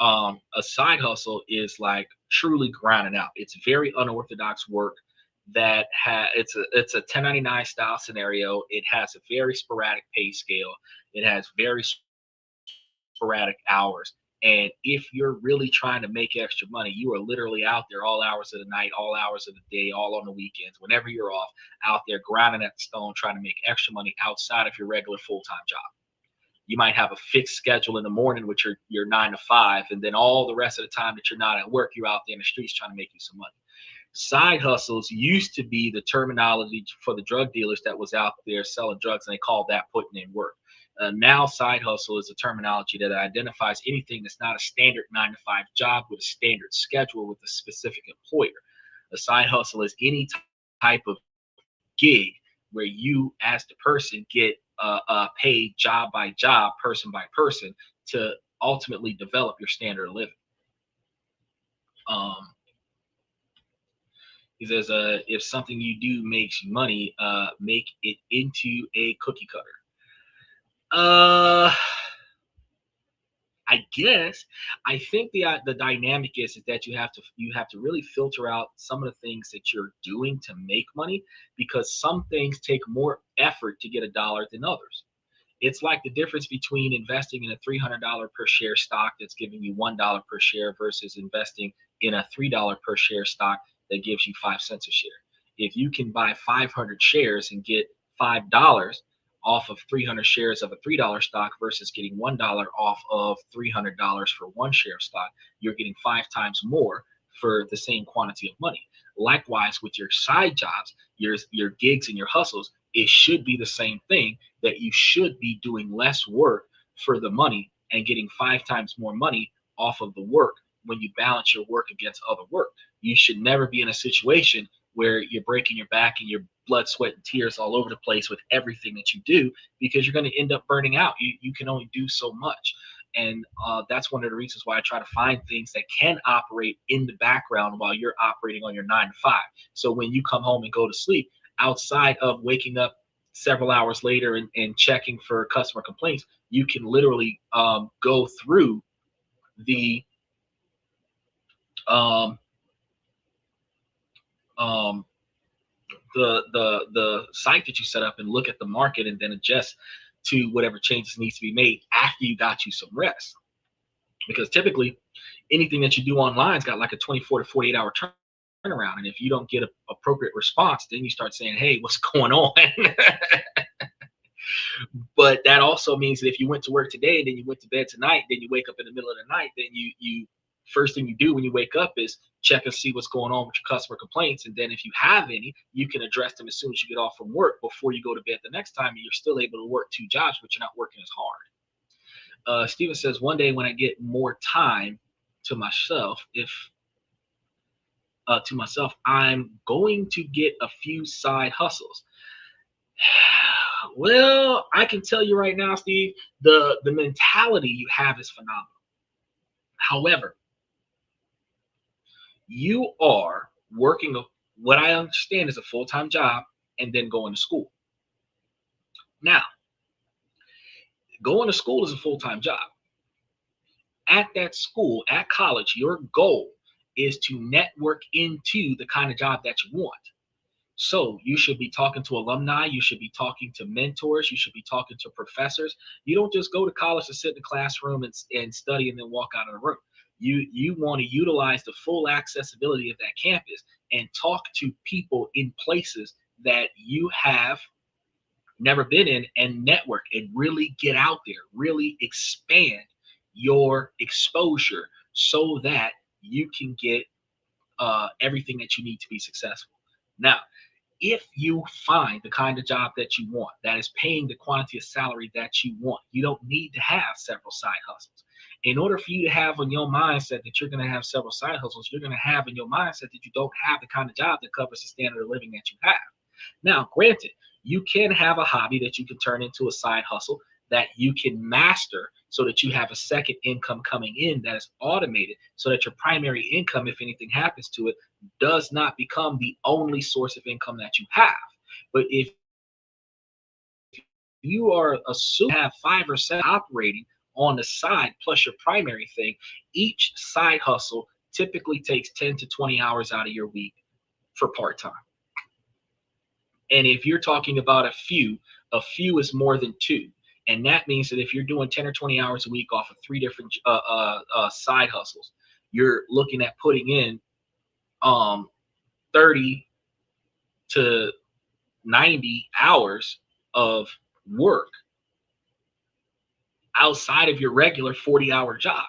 A side hustle is like truly grinding out. It's very unorthodox work that it's a 1099 style scenario. It has a very sporadic pay scale. It has very sporadic hours. And if you're really trying to make extra money, you are literally out there all hours of the night, all hours of the day, all on the weekends, whenever you're off, out there grinding at the stone, trying to make extra money outside of your regular full-time job. You might have a fixed schedule in the morning, which your 9 to 5, and then all the rest of the time that you're not at work, you're out there in the streets trying to make you some money. Side hustles used to be the terminology for the drug dealers that was out there selling drugs, and they called that putting in work. Now, side hustle is a terminology that identifies anything that's not a standard 9 to 5 job with a standard schedule with a specific employer. A side hustle is any type of gig where you, as the person, get paid job by job, person by person, to ultimately develop your standard of living. Um, he says, if something you do makes you money, make it into a cookie cutter. Uh, I guess I think the dynamic is that you have to really filter out some of the things that you're doing to make money, because some things take more effort to get a dollar than others. It's like the difference between investing in a $300 per share stock that's giving you $1 per share versus investing in a $3 per share stock that gives you 5 cents a share. If you can buy 500 shares and get $5 off of 300 shares of a $3 stock versus getting $1 off of $300 for one share of stock, you're getting 5 times more for the same quantity of money. Likewise, with your side jobs, your gigs and your hustles, it should be the same thing, that you should be doing less work for the money and getting 5 times more money off of the work when you balance your work against other work. You should never be in a situation where you're breaking your back and your blood, sweat, and tears all over the place with everything that you do, because you're going to end up burning out. You can only do so much. And that's one of the reasons why I try to find things that can operate in the background while you're operating on your 9 to 5. So when you come home and go to sleep, outside of waking up several hours later and checking for customer complaints, you can literally go through the um, um, the site that you set up and look at the market and then adjust to whatever changes needs to be made after you got you some rest. Because typically anything that you do online's got like a 24 to 48 hour turnaround, and if you don't get an appropriate response, then you start saying, hey, what's going on? But that also means that if you went to work today and then you went to bed tonight, then you wake up in the middle of the night, then you first thing you do when you wake up is check and see what's going on with your customer complaints. And then if you have any, you can address them as soon as you get off from work before you go to bed the next time, and you're still able to work 2 jobs, but you're not working as hard. Steven says, one day when I get more time to myself, if to myself, I'm going to get a few side hustles. Well, I can tell you right now, Steve, the mentality you have is phenomenal. However, you are working what I understand is a full-time job and then going to school. Now, going to school is a full-time job. At that school, at college, your goal is to network into the kind of job that you want. So you should be talking to alumni. You should be talking to mentors. You should be talking to professors. You don't just go to college to sit in the classroom and study and then walk out of the room. You want to utilize the full accessibility of that campus and talk to people in places that you have never been in, and network and really get out there, really expand your exposure so that you can get everything that you need to be successful. Now, if you find the kind of job that you want, that is paying the quantity of salary that you want, you don't need to have several side hustles. In order for you to have on your mindset that you're going to have several side hustles, you're going to have in your mindset that you don't have the kind of job that covers the standard of living that you have. Now, granted, you can have a hobby that you can turn into a side hustle that you can master so that you have a second income coming in that is automated, so that your primary income, if anything happens to it, does not become the only source of income that you have. But if you are assuming you have 5 or 7 operating on the side plus your primary thing, each side hustle typically takes 10 to 20 hours out of your week for part-time. And if you're talking about a few is more than two. And that means that if you're doing 10 or 20 hours a week off of three different side hustles, you're looking at putting in 30 to 90 hours of work outside of your regular 40-hour job.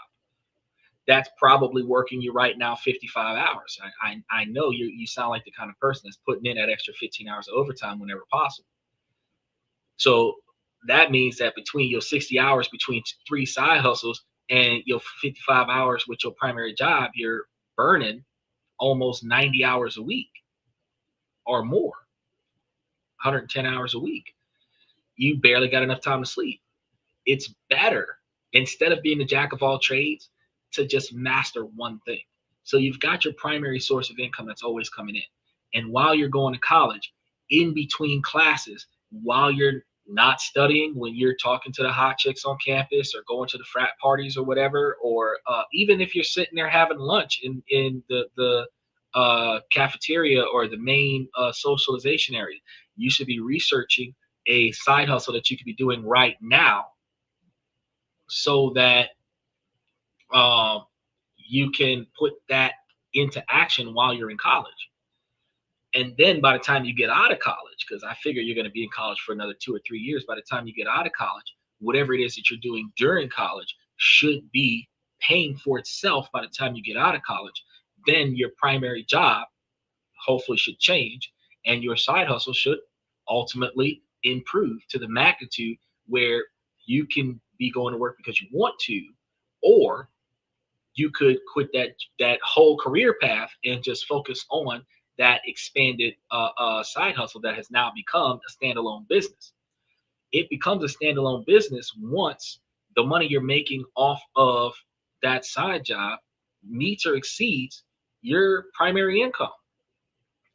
That's probably working you right now 55 hours. I know you sound like the kind of person that's putting in that extra 15 hours of overtime whenever possible. So that means that between your 60 hours between three side hustles and your 55 hours with your primary job, you're burning almost 90 hours a week or more, 110 hours a week. You barely got enough time to sleep. It's better, instead of being the jack of all trades, to just master one thing. So you've got your primary source of income that's always coming in. And while you're going to college, in between classes, while you're not studying, when you're talking to the hot chicks on campus or going to the frat parties or whatever, or even if you're sitting there having lunch in the cafeteria or the main socialization area, you should be researching a side hustle that you could be doing right now, so that you can put that into action while you're in college. And then by the time you get out of college, because I figure you're going to be in college for another 2 or 3 years, by the time you get out of college, whatever it is that you're doing during college should be paying for itself by the time you get out of college. Then your primary job hopefully should change, and your side hustle should ultimately improve to the magnitude where you can be going to work because you want to, or you could quit that whole career path and just focus on that expanded side hustle that has now become a standalone business. It becomes a standalone business once the money you're making off of that side job meets or exceeds your primary income.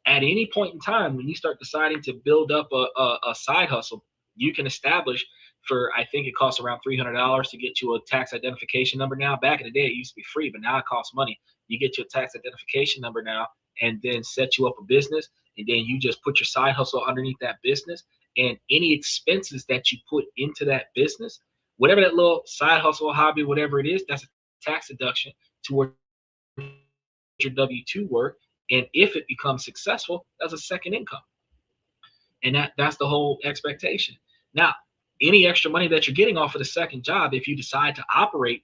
At any point in time, when you start deciding to build up a side hustle, you can establish for, I think it costs around $300 to get you a tax identification number now. Back in the day, it used to be free, but now it costs money. You get your tax identification number now, and then set you up a business, and then you just put your side hustle underneath that business, and any expenses that you put into that business, whatever that little side hustle, hobby, whatever it is, that's a tax deduction toward your W-2 work. And if it becomes successful, that's a second income. And that's the whole expectation. Now, any extra money that you're getting off of the second job, if you decide to operate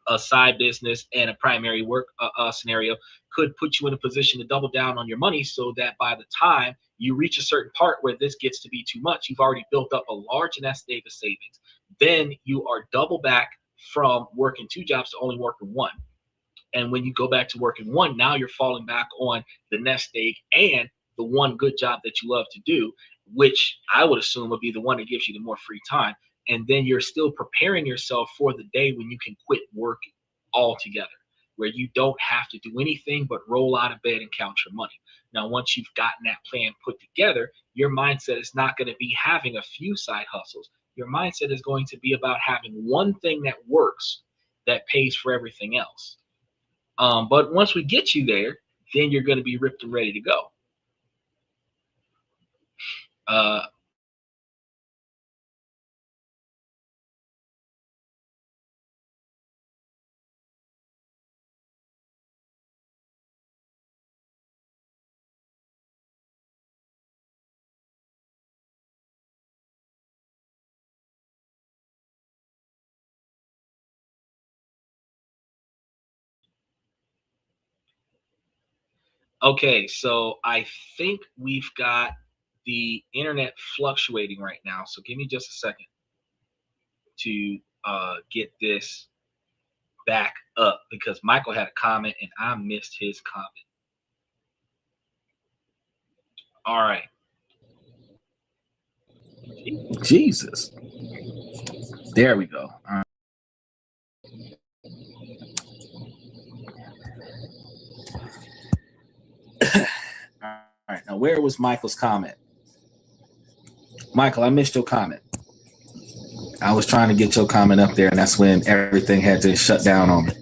a side business and a primary work scenario, could put you in a position to double down on your money, so that by the time you reach a certain part where this gets to be too much, you've already built up a large nest egg of savings. Then you are double back from working two jobs to only working one. And when you go back to working one, now you're falling back on the nest egg and the one good job that you love to do, which I would assume would be the one that gives you the more free time. And then you're still preparing yourself for the day when you can quit work altogether, where you don't have to do anything but roll out of bed and count your money. Now, once you've gotten that plan put together, your mindset is not going to be having a few side hustles. Your mindset is going to be about having one thing that works that pays for everything else. But once we get you there, then you're going to be ripped and ready to go. Okay, so I think we've got the internet fluctuating right now. So give me just a second to get this back up, because Michael had a comment and I missed his comment. All right. Jesus. There we go. All right. Now, where was Michael's comment? Michael, I missed your comment. I was trying to get your comment up there, and that's when everything had to shut down on me.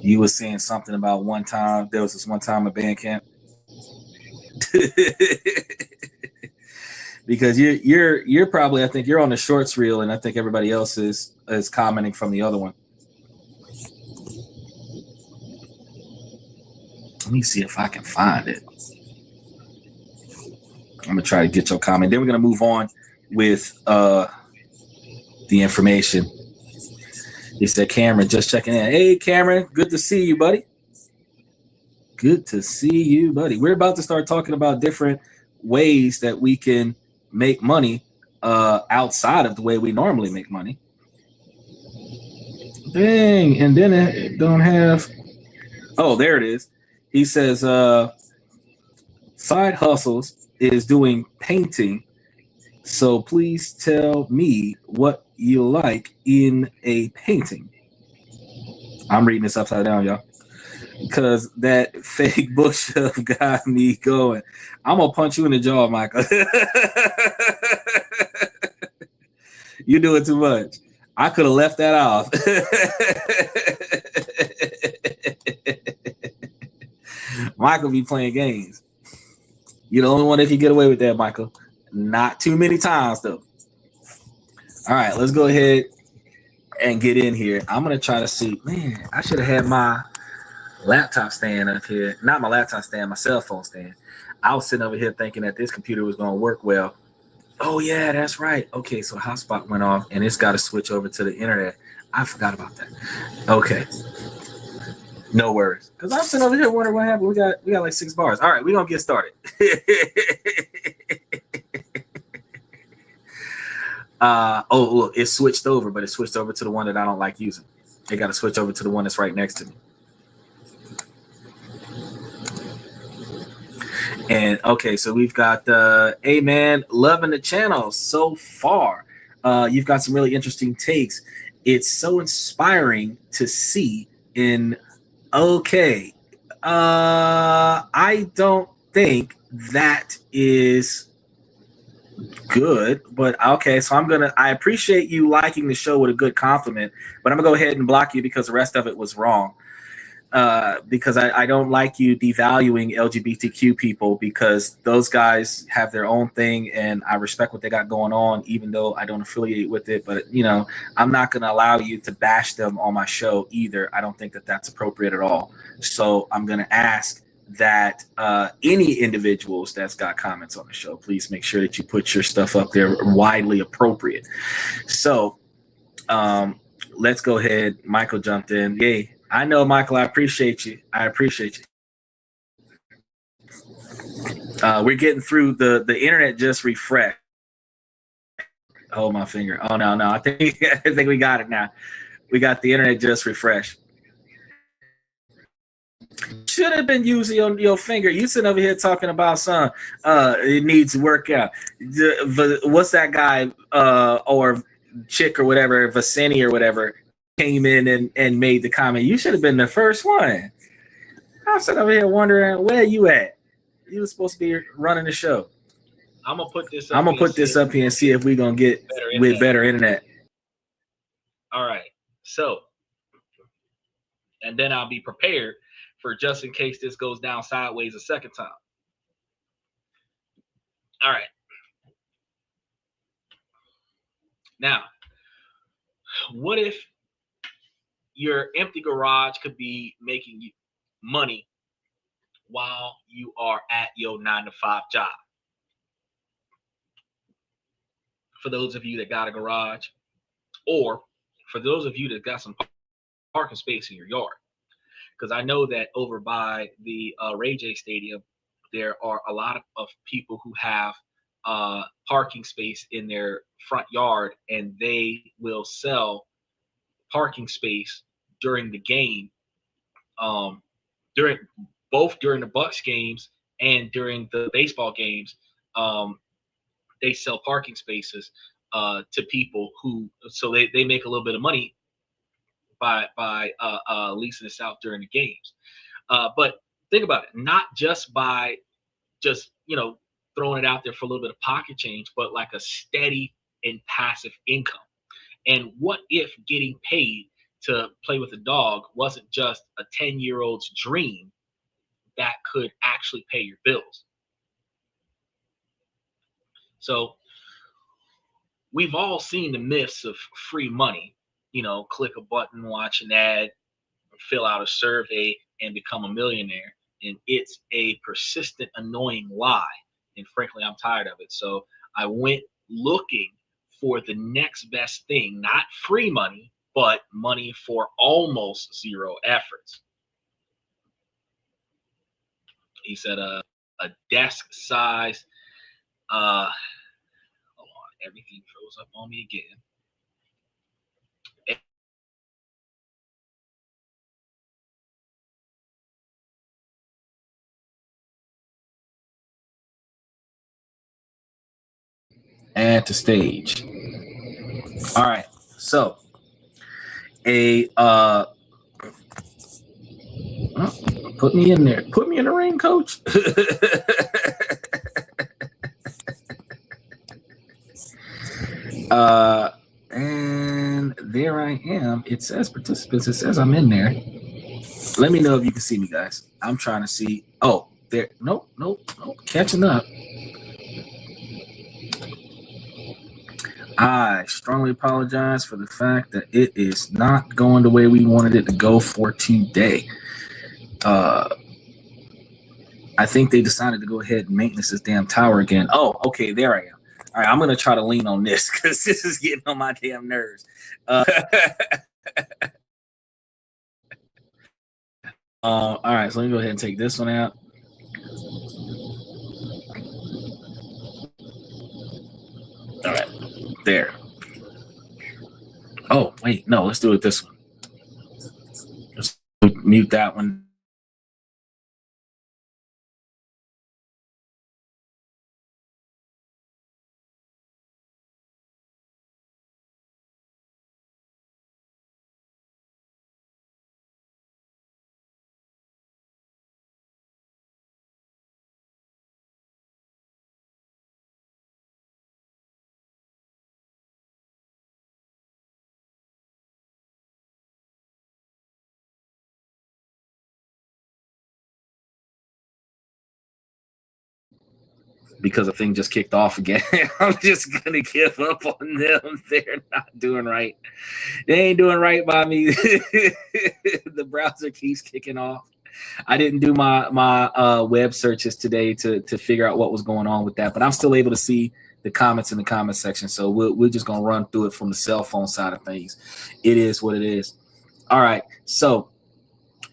You were saying something about one time. There was this one time at band camp. Because you're probably, I think you're on the shorts reel, and I think everybody else is commenting from the other one. Let me see if I can find it. I'm gonna try to get your comment. Then we're gonna move on with the information. He said, Cameron, just checking in. Hey, Cameron, good to see you, buddy. Good to see you, buddy. We're about to start talking about different ways that we can make money outside of the way we normally make money. Dang, and then it don't have. Oh, there it is. He says, side hustles is doing painting. So please tell me what you like in a painting. I'm reading this upside down, y'all, because that fake bookshelf got me going. I'm gonna punch you in the jaw, Michael. You doing too much. I could have left that off. Michael be playing games. You're the only one that can get away with that, Michael. Not too many times, though. All right, let's go ahead and get in here. I'm going to try to see. Man, I should have had my laptop stand up here. Not my laptop stand, my cell phone stand. I was sitting over here thinking that this computer was going to work well. Oh, yeah, that's right. Okay, so the hotspot went off, and it's got to switch over to the internet. I forgot about that. Okay. No worries. Because I'm sitting over here wondering what happened. We got like 6 bars. All right, we're going to get started. Look, it switched over, but it switched over to the one that I don't like using. It got to switch over to the one that's right next to me. And okay, so we've got hey man, loving the channel so far. You've got some really interesting takes. It's so inspiring to see in okay. I don't think that is good, but okay, so I appreciate you liking the show with a good compliment, but I'm gonna go ahead and block you because the rest of it was wrong. Because I don't like you devaluing LGBTQ people, because those guys have their own thing and I respect what they got going on, even though I don't affiliate with it. But, I'm not going to allow you to bash them on my show either. I don't think that that's appropriate at all. So I'm going to ask that any individuals that's got comments on the show, please make sure that you put your stuff up there widely appropriate. So let's go ahead. Michael jumped in. Yay. I know, Michael, I appreciate you. We're getting through the internet just refreshed. Hold my finger. Oh no, I think we got it now. We got the internet just refreshed. Should have been using your finger. You sitting over here talking about it needs to work out. What's that guy or chick or whatever, Vaseni or whatever, came in and made the comment? You should have been the first one. I'm sitting over here wondering where you at. You were supposed to be running the show. I'm gonna put this up here and see if we're gonna get better internet. All right. So, and then I'll be prepared for just in case this goes down sideways a second time. All right. Now, what if your empty garage could be making you money while you are at your 9-to-5 job? For those of you that got a garage, or for those of you that got some parking space in your yard. Because I know that over by the Ray J Stadium, there are a lot of people who have parking space in their front yard, and they will sell parking space during the game, during the Bucks games and during the baseball games. They sell parking spaces to people so they make a little bit of money by leasing this out during the games. But think about it, not just by throwing it out there for a little bit of pocket change, but like a steady and passive income. And what if getting paid to play with a dog wasn't just a 10-year-old's dream that could actually pay your bills? So we've all seen the myths of free money, click a button, watch an ad, fill out a survey, and become a millionaire. And it's a persistent, annoying lie. And frankly, I'm tired of it. So I went looking for the next best thing, not free money, but money for almost zero efforts. He said a desk size. Hold on, everything froze up on me again. Add to stage. All right. So put me in there. Put me in the ring, coach. And there I am. It says participants. It says I'm in there. Let me know if you can see me, guys. I'm trying to see. Oh, there. Nope. Catching up. I strongly apologize for the fact that it is not going the way we wanted it to go for today. I think they decided to go ahead and maintenance this damn tower again. Oh, okay, there I am. All right, I'm going to try to lean on this because this is getting on my damn nerves. All right, so let me go ahead and take this one out. All right, there. Oh, wait, no, let's do it this one. Let's mute that one. Because the thing just kicked off again. I'm just gonna give up on them. They're not doing right. They ain't doing right by me. The browser keeps kicking off. I didn't do my web searches today to figure out what was going on with that, but I'm still able to see the comments in the comment section. So we're just gonna run through it from the cell phone side of things. It is what it is. All right. So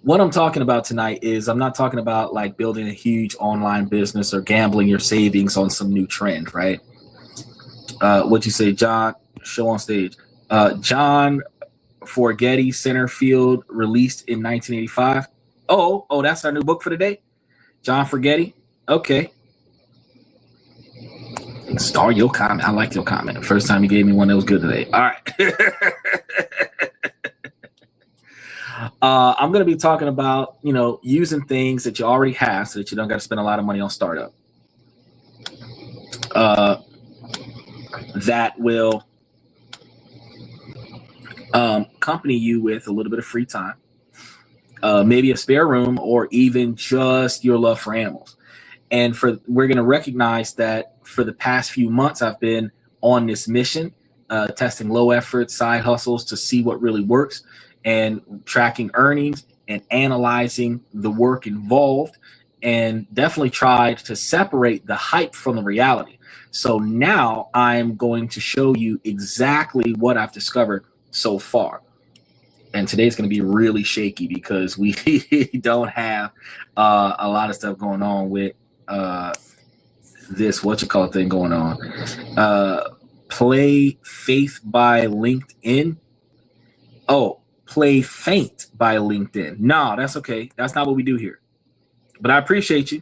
what I'm talking about tonight is I'm not talking about like building a huge online business or gambling your savings on some new trend, right? What you say, John? Show on stage. John Forgetti, Center Field, released in 1985. Oh, that's our new book for today. John Forgetti. Okay. Star your comment. I liked your comment. First time you gave me one that was good today. All right. I'm going to be talking about, using things that you already have so that you don't got to spend a lot of money on startup. That will accompany you with a little bit of free time, maybe a spare room, or even just your love for animals. And we're going to recognize that for the past few months, I've been on this mission, testing low effort side hustles to see what really works, and tracking earnings and analyzing the work involved, and definitely tried to separate the hype from the reality. So now I'm going to show you exactly what I've discovered so far. And today's going to be really shaky because we don't have a lot of stuff going on with this thing going on. Play Faith by LinkedIn. Oh, Play Faint by LinkedIn. No, that's okay. That's not what we do here. But I appreciate you.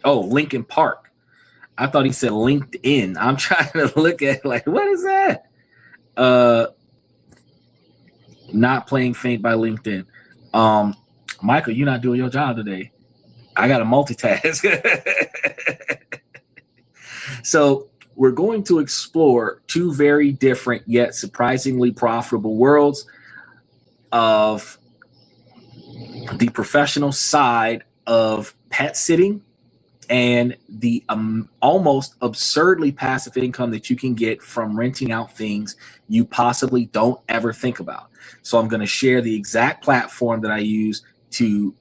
Oh, Lincoln Park. I thought he said LinkedIn. I'm trying to look at like, what is that? Not Playing Faint by LinkedIn. Michael, you're not doing your job today. I got to multitask. So we're going to explore two very different yet surprisingly profitable worlds of the professional side of pet sitting and the almost absurdly passive income that you can get from renting out things you possibly don't ever think about. So I'm going to share the exact platform that I use to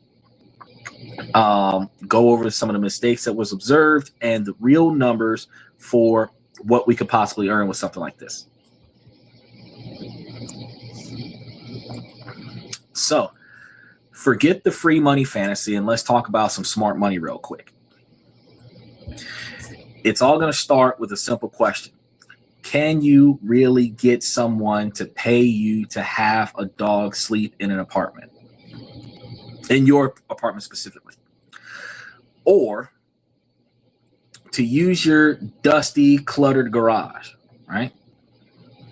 go over some of the mistakes that was observed and the real numbers for what we could possibly earn with something like this. So forget the free money fantasy and let's talk about some smart money real quick. It's all going to start with a simple question. Can you really get someone to pay you to have a dog sleep in an apartment? In your apartment specifically. Or to use your dusty, cluttered garage, right?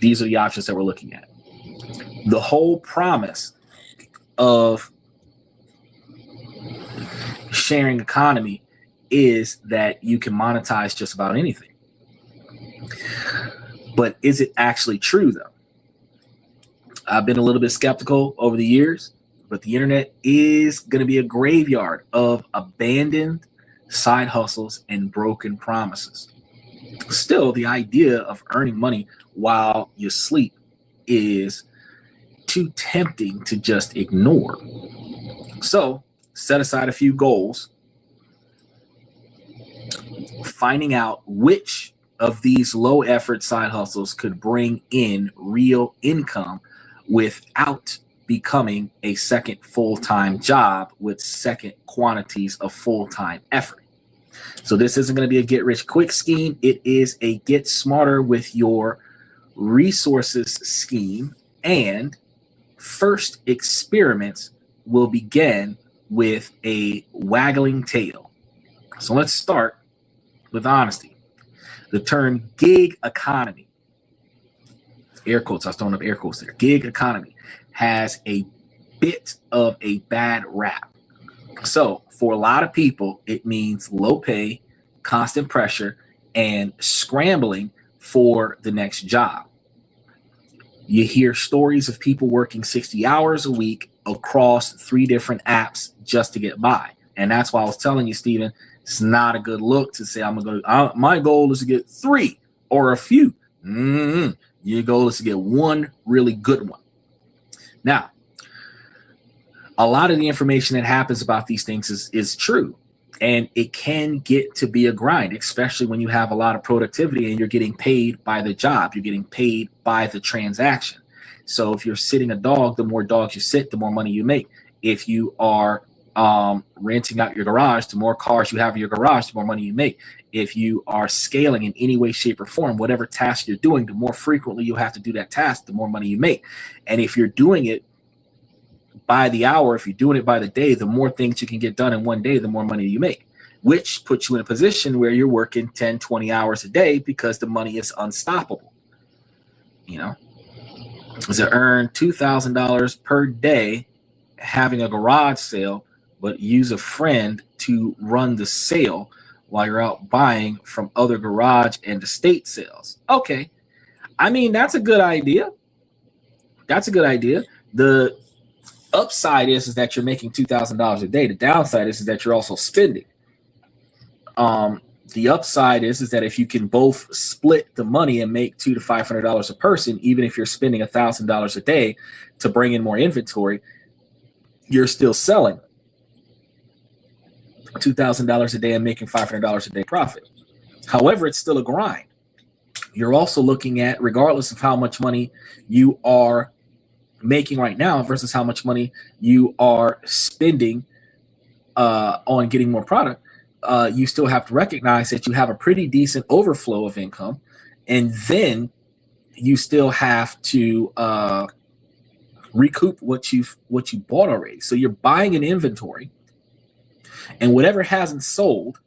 These are the options that we're looking at. The whole promise of sharing economy is that you can monetize just about anything. But is it actually true, though? I've been a little bit skeptical over the years, but the internet is going to be a graveyard of abandoned side hustles and broken promises. Still, the idea of earning money while you sleep is too tempting to just ignore. So, set aside a few goals, finding out which of these low effort side hustles could bring in real income without becoming a second full-time job with second quantities of full-time effort. So this isn't going to be a get rich quick scheme. It is a get smarter with your resources scheme, and first experiments will begin with a waggling tail. So let's start with honesty. The term gig economy, air quotes, I was throwing up air quotes there, gig economy has a bit of a bad rap. So for a lot of people, it means low pay, constant pressure, and scrambling for the next job. You hear stories of people working 60 hours a week across 3 different apps just to get by. And that's why I was telling you, Stephen, it's not a good look to say, my goal is to get 3 or a few. Your goal is to get one really good one. Now, a lot of the information that happens about these things is true. And it can get to be a grind, especially when you have a lot of productivity and you're getting paid by the job. You're getting paid by the transaction. So if you're sitting a dog, the more dogs you sit, the more money you make. If you are renting out your garage, the more cars you have in your garage, the more money you make. If you are scaling in any way, shape, or form, whatever task you're doing, the more frequently you have to do that task, the more money you make. And if you're doing it by the hour, if you're doing it by the day, the more things you can get done in one day, the more money you make, which puts you in a position where you're working 10, 20 hours a day because the money is unstoppable. You know, to earn $2,000 per day having a garage sale, but use a friend to run the sale while you're out buying from other garage and estate sales. Okay. I mean, that's a good idea. That's a good idea. The upside is that you're making $2,000 a day. The downside is that you're also spending. The upside is that if you can both split the money and make $200 to $500 a person, even if you're spending $1,000 a day to bring in more inventory, you're still selling $2,000 a day and making $500 a day profit. However, it's still a grind. You're also looking at, regardless of how much money you are making right now versus how much money you are spending on getting more product, you still have to recognize that you have a pretty decent overflow of income, and then you still have to recoup what you bought already. So you're buying an inventory, and whatever hasn't sold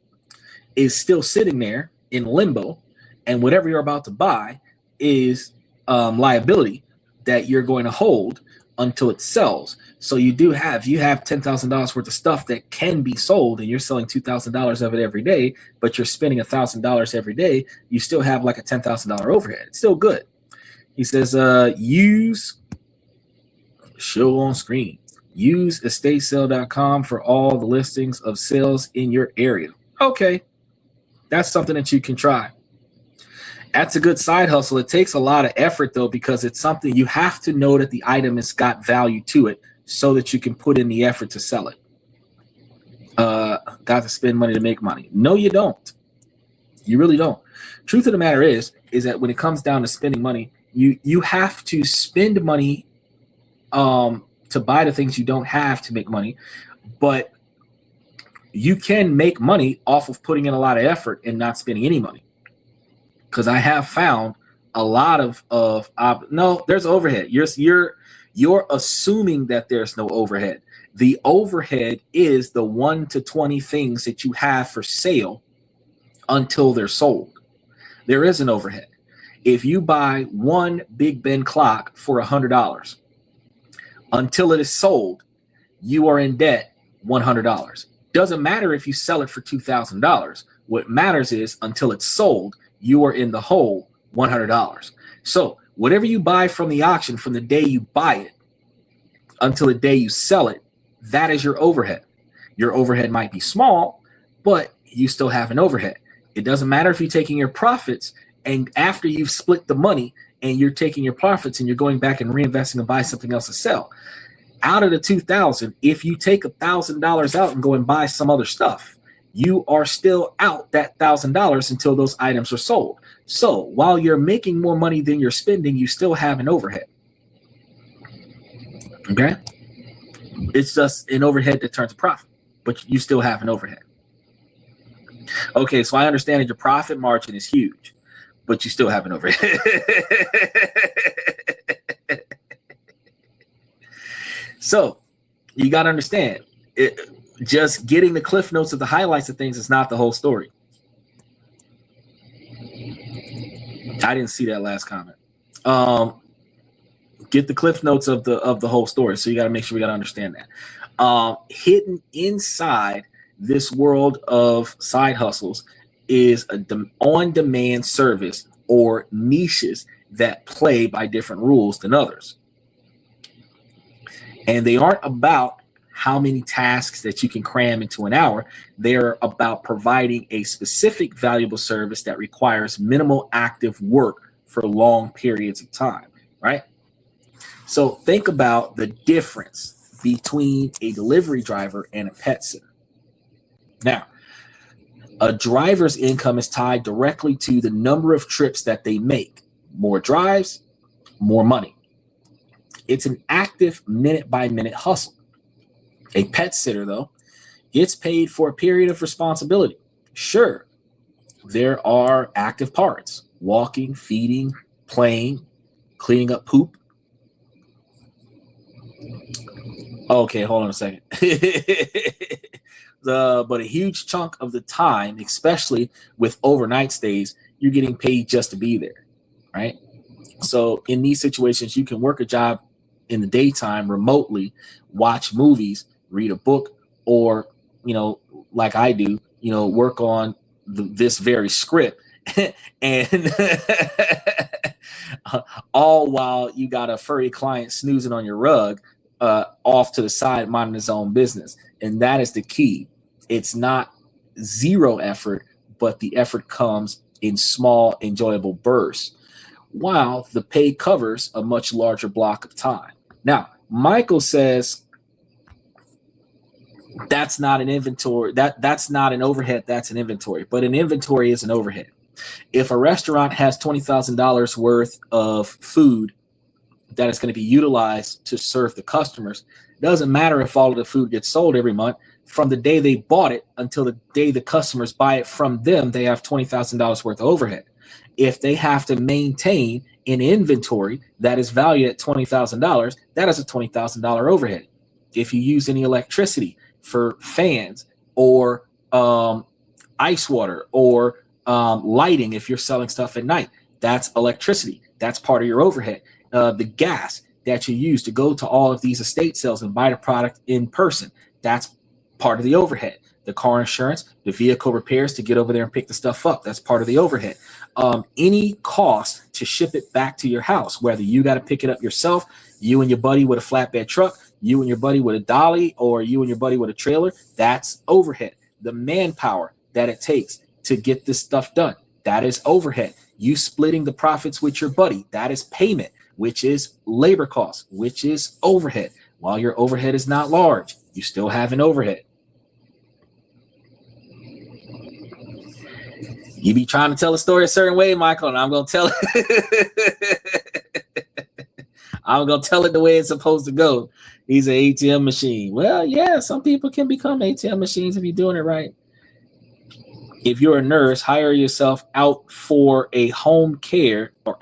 is still sitting there in limbo, and whatever you're about to buy is liability that you're going to hold until it sells. So you have $10,000 worth of stuff that can be sold, and you're selling $2,000 of it every day, but you're spending $1,000 every day. You still have like a $10,000 overhead. It's still good. He says, use show on screen. Use estatesale.com for all the listings of sales in your area. Okay, that's something that you can try. That's a good side hustle. It takes a lot of effort, though, because it's something you have to know that the item has got value to it so that you can put in the effort to sell it. Got to spend money to make money. No, you don't. You really don't. Truth of the matter is that when it comes down to spending money, you have to spend money to buy the things you don't have to make money, but you can make money off of putting in a lot of effort and not spending any money. Because I have found a lot of no, there's overhead. You're assuming that there's no overhead. The overhead is the 1 to 20 things that you have for sale until they're sold. There is an overhead. If you buy one Big Ben clock for $100, until it is sold, you are in debt $100. Doesn't matter if you sell it for $2,000. What matters is until it's sold, you are in the hole $100. So whatever you buy from the auction, from the day you buy it until the day you sell it, that is your overhead. Your overhead might be small, but you still have an overhead. It doesn't matter if you're taking your profits and after you've split the money and you're taking your profits and you're going back and reinvesting and buy something else to sell. Out of the $2,000, if you take $1,000 out and go and buy some other stuff, you are still out that $1,000 until those items are sold. So while you're making more money than you're spending, you still have an overhead. Okay? It's just an overhead that turns a profit, but you still have an overhead. Okay, so I understand that your profit margin is huge, but you still have an overhead. So you got to understand, just getting the cliff notes of the highlights of things is not the whole story. I didn't see that last comment. Get the cliff notes of the whole story. So you got to make sure we got to understand that. Hidden inside this world of side hustles is an on-demand service or niches that play by different rules than others. And they aren't about how many tasks that you can cram into an hour. They're about providing a specific valuable service that requires minimal active work for long periods of time, right? So think about the difference between a delivery driver and a pet sitter. Now, a driver's income is tied directly to the number of trips that they make. More drives, more money. It's an active minute-by-minute hustle. A pet sitter, though, gets paid for a period of responsibility. Sure, there are active parts: walking, feeding, playing, cleaning up poop. Okay, hold on a second. But a huge chunk of the time, especially with overnight stays, you're getting paid just to be there, right? So in these situations, you can work a job in the daytime remotely, watch movies, read a book, or, like I do, work on this very script and all while you got a furry client snoozing on your rug off to the side, minding his own business. And that is the key. It's not zero effort, but the effort comes in small, enjoyable bursts, while the pay covers a much larger block of time. Now, Michael says that's not an inventory. That's not an overhead. That's an inventory. But an inventory is an overhead. If a restaurant has $20,000 worth of food that is going to be utilized to serve the customers, it doesn't matter if all of the food gets sold every month. From the day they bought it until the day the customers buy it from them, they have $20,000 worth of overhead. If they have to maintain an inventory that is valued at $20,000, that is a $20,000 overhead. If you use any electricity for fans or ice water or lighting, if you're selling stuff at night, that's electricity. That's part of your overhead. The gas, that you use to go to all of these estate sales and buy the product in person. That's part of the overhead. The car insurance, the vehicle repairs to get over there and pick the stuff up. That's part of the overhead. Any cost to ship it back to your house, whether you got to pick it up yourself, you and your buddy with a flatbed truck, you and your buddy with a dolly, or you and your buddy with a trailer, that's overhead. The manpower that it takes to get this stuff done, that is overhead. You splitting the profits with your buddy, that is payment, which is labor costs, which is overhead. While your overhead is not large, you still have an overhead. You be trying to tell a story a certain way, Michael, and I'm going to tell it. I'm going to tell it the way it's supposed to go. He's an ATM machine. Well, yeah, some people can become ATM machines if you're doing it right. If you're a nurse, hire yourself out for a home care or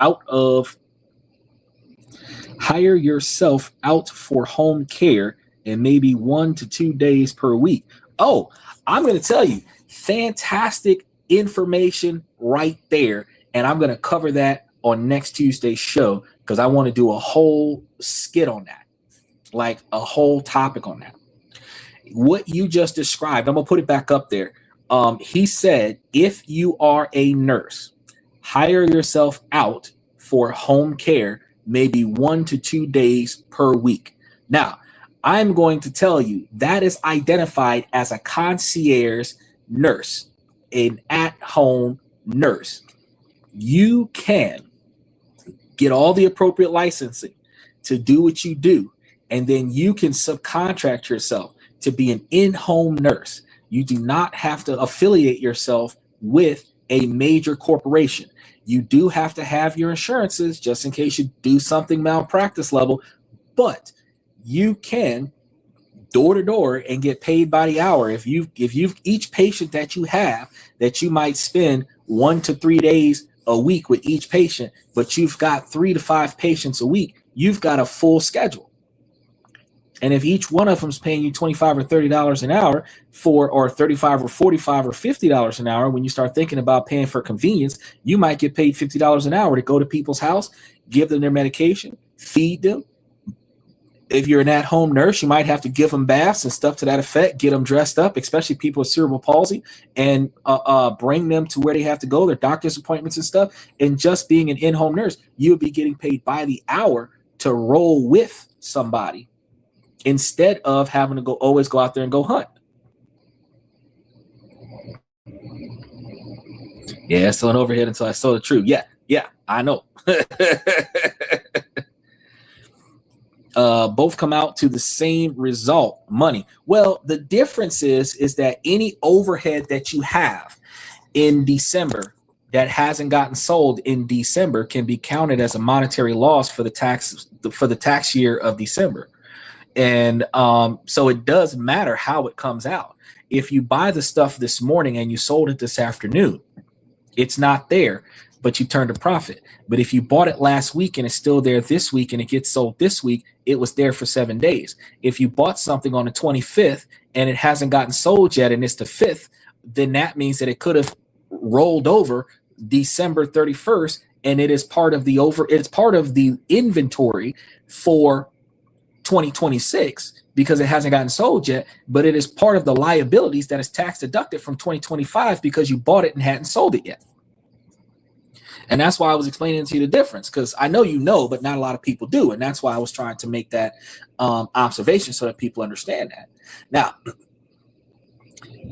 hire yourself out for home care and maybe 1 to 2 days per week. Oh, I'm going to tell you, fantastic information right there. And I'm going to cover that on next Tuesday's show because I want to do a whole skit on that, like a whole topic on that. What you just described, I'm going to put it back up there. He said, if you are a nurse, hire yourself out for home care, maybe 1 to 2 days per week. Now, I'm going to tell you that is identified as a concierge nurse, an at-home nurse. You can get all the appropriate licensing to do what you do, and then you can subcontract yourself to be an in-home nurse. You do not have to affiliate yourself with a major corporation. You do have to have your insurances just in case you do something malpractice level, but you can door to door and get paid by the hour. If you each patient that you have, that you might spend 1 to 3 days a week with each patient, but you've got 3 to 5 patients a week, you've got a full schedule. And if each one of them is paying you $25 or $30 an hour or $35 or $45 or $50 an hour, when you start thinking about paying for convenience, you might get paid $50 an hour to go to people's house, give them their medication, feed them. If you're an at-home nurse, you might have to give them baths and stuff to that effect, get them dressed up, especially people with cerebral palsy, and bring them to where they have to go, their doctor's appointments and stuff. And just being an in-home nurse, you'll be getting paid by the hour to roll with somebody instead of having to always go out there and go hunt. Yeah, still an overhead until I saw the truth. Yeah, I know. Both come out to the same result, money. Well, the difference is that any overhead that you have in December that hasn't gotten sold in December can be counted as a monetary loss for the tax year of December. And so it does matter how it comes out. If you buy the stuff this morning and you sold it this afternoon, it's not there, but you turned a profit. But if you bought it last week and it's still there this week and it gets sold this week, it was there for 7 days. If you bought something on the 25th and it hasn't gotten sold yet and it's the 5th, then that means that it could have rolled over December 31st, and it's part of the inventory for 2026 because it hasn't gotten sold yet, but it is part of the liabilities that is tax deducted from 2025 because you bought it and hadn't sold it yet. And that's why I was explaining to you the difference, because I know you know, but not a lot of people do. And that's why I was trying to make that observation so that people understand that. Now,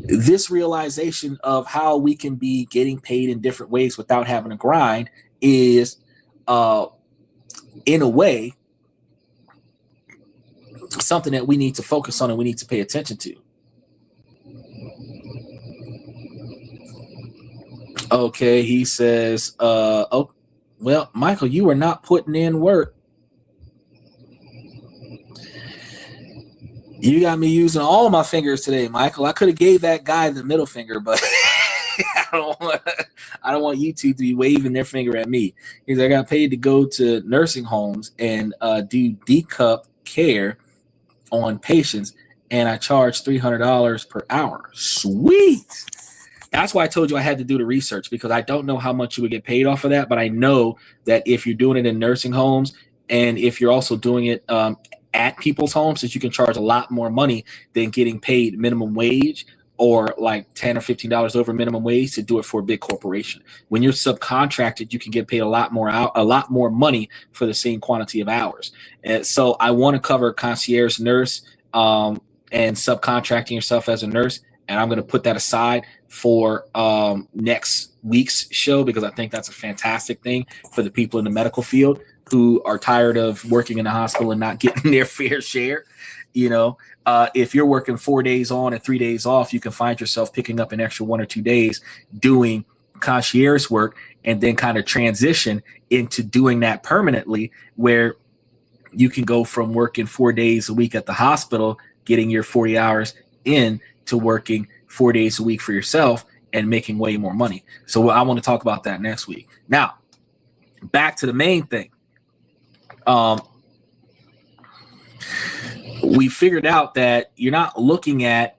this realization of how we can be getting paid in different ways without having to grind is, in a way, something that we need to focus on and we need to pay attention to. Okay, he says, oh, well, Michael, you are not putting in work. You got me using all my fingers today, Michael. I could have gave that guy the middle finger, but I don't want YouTube to be waving their finger at me. Because I got paid to go to nursing homes and do D-cup care on patients, and I charge $300 per hour. Sweet. That's why I told you I had to do the research, because I don't know how much you would get paid off of that, but I know that if you're doing it in nursing homes, And if you're also doing it at people's homes, that you can charge a lot more money than getting paid minimum wage or like $10 or $15 over minimum wage to do it for a big corporation. When you're subcontracted, you can get paid a lot more money for the same quantity of hours. And so I want to cover concierge nurse and subcontracting yourself as a nurse. And I'm going to put that aside for next week's show, because I think that's a fantastic thing for the people in the medical field who are tired of working in the hospital and not getting their fair share. You know, if you're working 4 days on and 3 days off, you can find yourself picking up an extra 1 or 2 days doing concierge work, and then kind of transition into doing that permanently, where you can go from working 4 days a week at the hospital, getting your 40 hours in, to working 4 days a week for yourself and making way more money. So I want to talk about that next week. Now, back to the main thing. We figured out that you're not looking at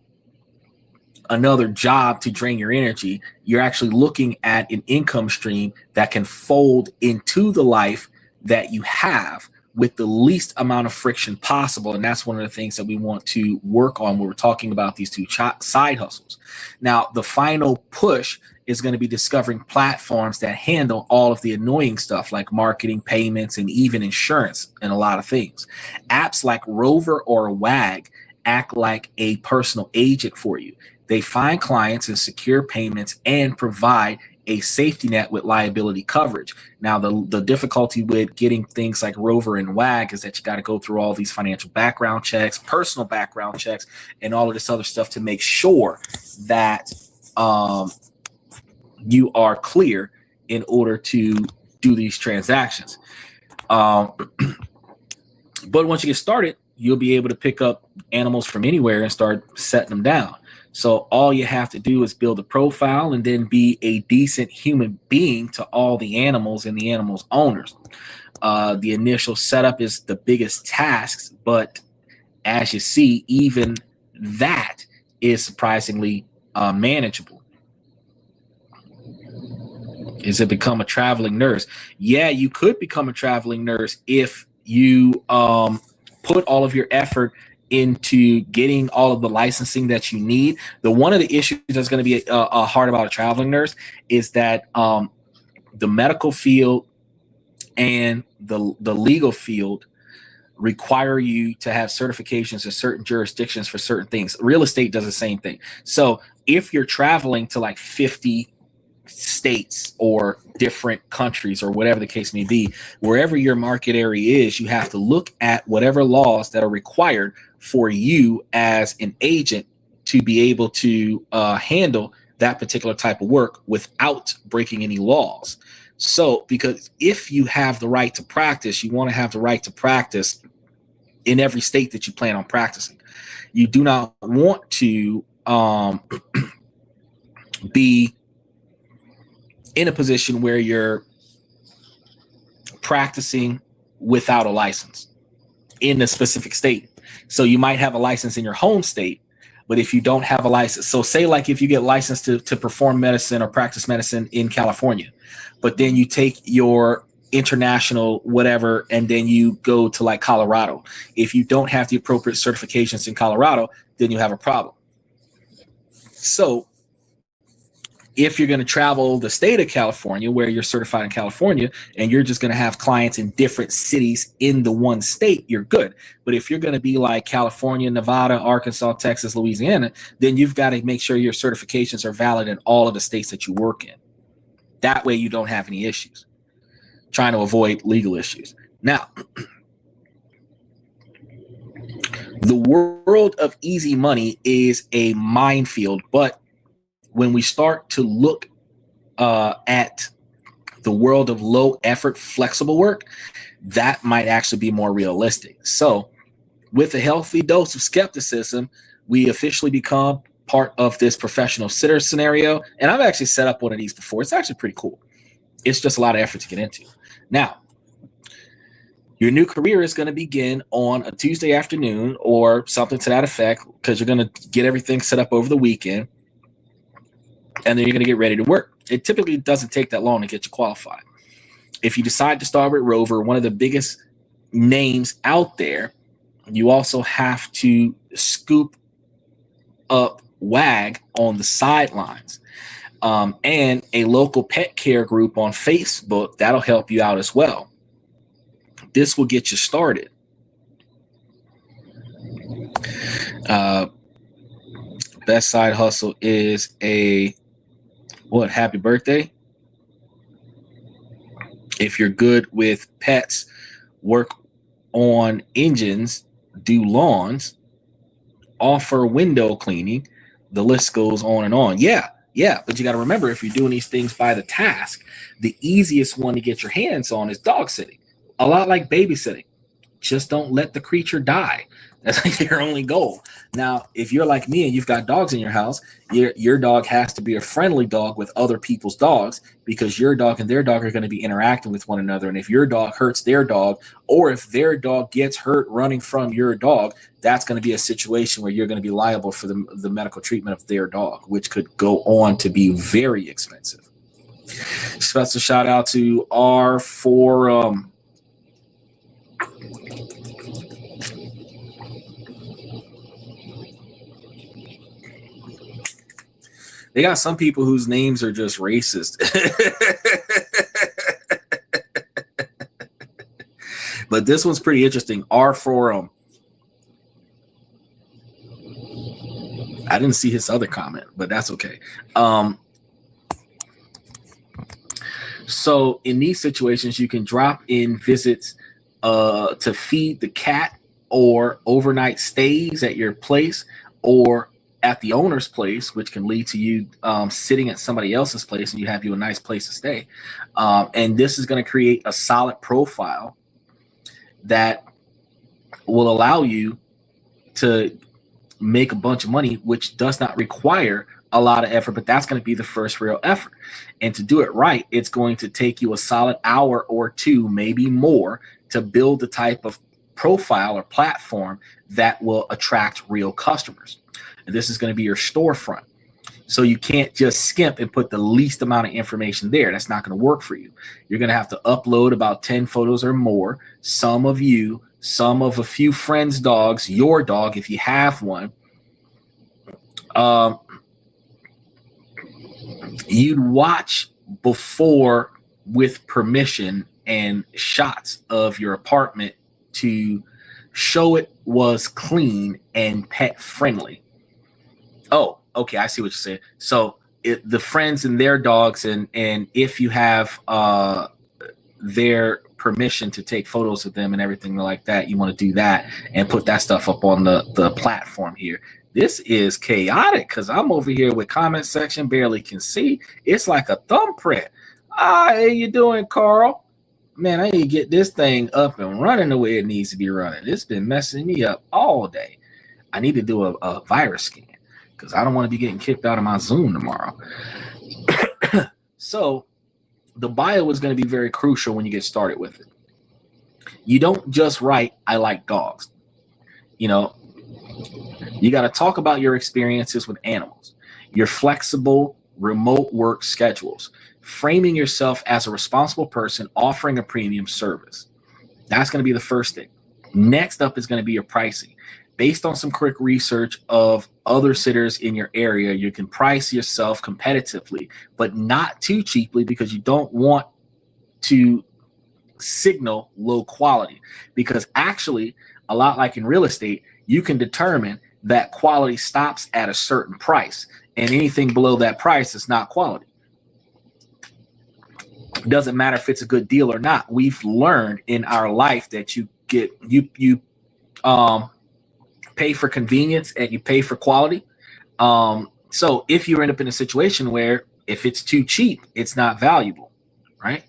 another job to drain your energy. You're actually looking at an income stream that can fold into the life that you have with the least amount of friction possible. And that's one of the things that we want to work on when we're talking about these two side hustles. Now, the final push is going to be discovering platforms that handle all of the annoying stuff like marketing, payments, and even insurance, and a lot of things. Apps like Rover or Wag act like a personal agent for you. They find clients and secure payments and provide a safety net with liability coverage. Now, the difficulty with getting things like Rover and Wag is that you got to go through all these financial background checks, personal background checks, and all of this other stuff to make sure that you are clear in order to do these transactions. But once you get started, you'll be able to pick up animals from anywhere and start setting them down. So all you have to do is build a profile and then be a decent human being to all the animals and the animals' owners. The initial setup is the biggest tasks, but as you see, even that is surprisingly manageable. Is it become a traveling nurse? Yeah, you could become a traveling nurse if you put all of your effort into getting all of the licensing that you need. One of the issues that's going to be hard about a traveling nurse is that the medical field and the legal field require you to have certifications in certain jurisdictions for certain things. Real estate does the same thing. So if you're traveling to like 50 states or different countries or whatever the case may be, wherever your market area is, you have to look at whatever laws that are required for you as an agent to be able to handle that particular type of work without breaking any laws. So, because if you have the right to practice, you want to have the right to practice in every state that you plan on practicing. You do not want to be in a position where you're practicing without a license in a specific state. So you might have a license in your home state, but if you don't have a license, so say like if you get licensed to perform medicine or practice medicine in California, but then you take your international whatever and then you go to like Colorado. If you don't have the appropriate certifications in Colorado, then you have a problem. So if you're going to travel the state of California where you're certified in California and you're just going to have clients in different cities in the one state, you're good. But if you're going to be like California, Nevada, Arkansas, Texas, Louisiana, then you've got to make sure your certifications are valid in all of the states that you work in. That way you don't have any issues. Trying to avoid legal issues. Now, the world of easy money is a minefield, but when we start to look at the world of low effort, flexible work, that might actually be more realistic. So with a healthy dose of skepticism, we officially become part of this professional sitter scenario. And I've actually set up one of these before. It's actually pretty cool. It's just a lot of effort to get into. Now, your new career is going to begin on a Tuesday afternoon or something to that effect, because you're going to get everything set up over the weekend. And then you're going to get ready to work. It typically doesn't take that long to get you qualified. If you decide to start with Rover, one of the biggest names out there, you also have to scoop up WAG on the sidelines. And a local pet care group on Facebook, that'll help you out as well. This will get you started. Best side hustle is happy birthday. If you're good with pets, work on engines, do lawns, offer window cleaning, the list goes on and on. Yeah, but you got to remember, if you're doing these things by the task, the easiest one to get your hands on is dog sitting. A lot like babysitting. Just don't let the creature die. That's your only goal. Now, if you're like me and you've got dogs in your house, your dog has to be a friendly dog with other people's dogs, because your dog and their dog are going to be interacting with one another. And if your dog hurts their dog, or if their dog gets hurt running from your dog, that's going to be a situation where you're going to be liable for the medical treatment of their dog, which could go on to be very expensive. Special shout out to R4. They got some people whose names are just racist. But this one's pretty interesting. R Forum. I didn't see his other comment, but that's okay. So in these situations, you can drop in visits to feed the cat, or overnight stays at your place, or at the owner's place, which can lead to you sitting at somebody else's place and you have you a nice place to stay. And this is going to create a solid profile that will allow you to make a bunch of money, which does not require a lot of effort, but that's going to be the first real effort. And to do it right, it's going to take you a solid hour or two, maybe more, to build the type of profile or platform that will attract real customers. And this is going to be your storefront. So you can't just skimp and put the least amount of information there. That's not going to work for you. You're going to have to upload about 10 photos or more. Some of you, some of a few friends' dogs, your dog, if you have one. You'd watch before with permission and shots of your apartment to show it was clean and pet friendly. Oh, okay, I see what you're saying. So the friends and their dogs, and if you have their permission to take photos of them and everything like that, you want to do that and put that stuff up on the platform here. This is chaotic because I'm over here with comment section, barely can see. It's like a thumbprint. How you doing, Carl? Man, I need to get this thing up and running the way it needs to be running. It's been messing me up all day. I need to do a virus scan, because I don't want to be getting kicked out of my Zoom tomorrow. So the bio is going to be very crucial when you get started with it. You don't just write, I like dogs. You got to talk about your experiences with animals, your flexible remote work schedules, framing yourself as a responsible person offering a premium service. That's going to be the first thing. Next up is going to be your pricing. Based on some quick research of other sitters in your area, you can price yourself competitively, but not too cheaply, because you don't want to signal low quality. Because actually, a lot like in real estate, you can determine that quality stops at a certain price, and anything below that price is not quality. It doesn't matter if it's a good deal or not. We've learned in our life that you pay for convenience and you pay for quality. So if you end up in a situation where if it's too cheap, it's not valuable, right?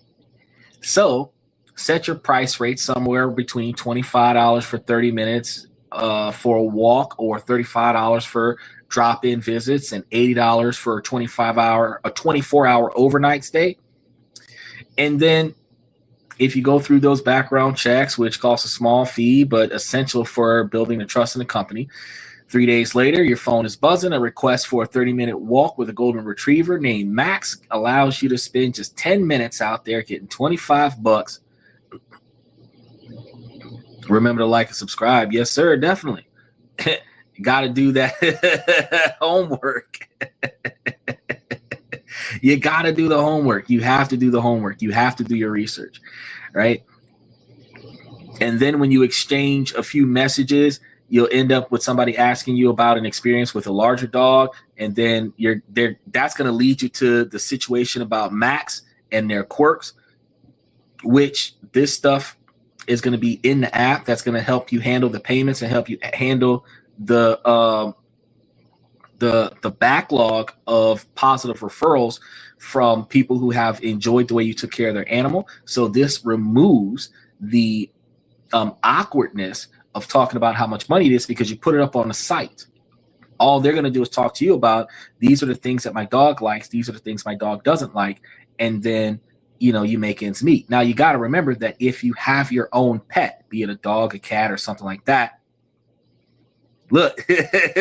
So set your price rate somewhere between $25 for 30 minutes for a walk, or $35 for drop-in visits, and $80 for a 24-hour overnight stay. And then if you go through those background checks, which costs a small fee but essential for building the trust in the company, 3 days later, your phone is buzzing. A request for a 30-minute walk with a golden retriever named Max allows you to spend just 10 minutes out there getting $25 Remember to like and subscribe. Yes, sir, definitely. You got to do that homework. You got to do the homework. You have to do the homework. You have to do your research, right? And then when you exchange a few messages, you'll end up with somebody asking you about an experience with a larger dog, and then that's going to lead you to the situation about Max and their quirks, which this stuff is going to be in the app. That's going to help you handle the payments and help you handle the backlog of positive referrals from people who have enjoyed the way you took care of their animal. So this removes the awkwardness of talking about how much money it is, because you put it up on the site. All they're going to do is talk to you about, these are the things that my dog likes, these are the things my dog doesn't like, and then you make ends meet. Now you got to remember that if you have your own pet, be it a dog, a cat, or something like that, look,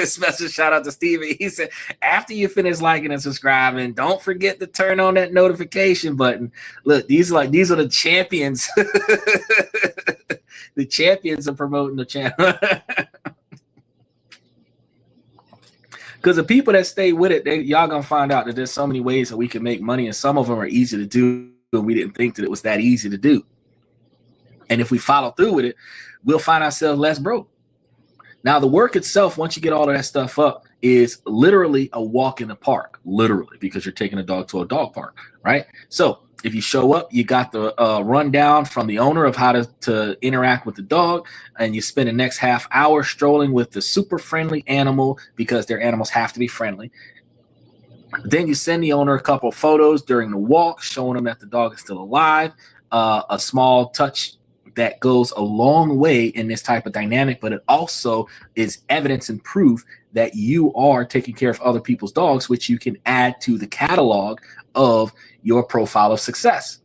special shout out to Steven. He said, after you finish liking and subscribing, don't forget to turn on that notification button. Look, these are the champions. The champions of promoting the channel. Because the people that stay with it, y'all gonna find out that there's so many ways that we can make money, and some of them are easy to do, and we didn't think that it was that easy to do. And if we follow through with it, we'll find ourselves less broke. Now, the work itself, once you get all of that stuff up, is literally a walk in the park, literally, because you're taking a dog to a dog park, right? So if you show up, you got the rundown from the owner of how to interact with the dog, and you spend the next half hour strolling with the super friendly animal, because their animals have to be friendly. Then you send the owner a couple of photos during the walk, showing them that the dog is still alive, a small touch that goes a long way in this type of dynamic, but it also is evidence and proof that you are taking care of other people's dogs, which you can add to the catalog of your profile of success.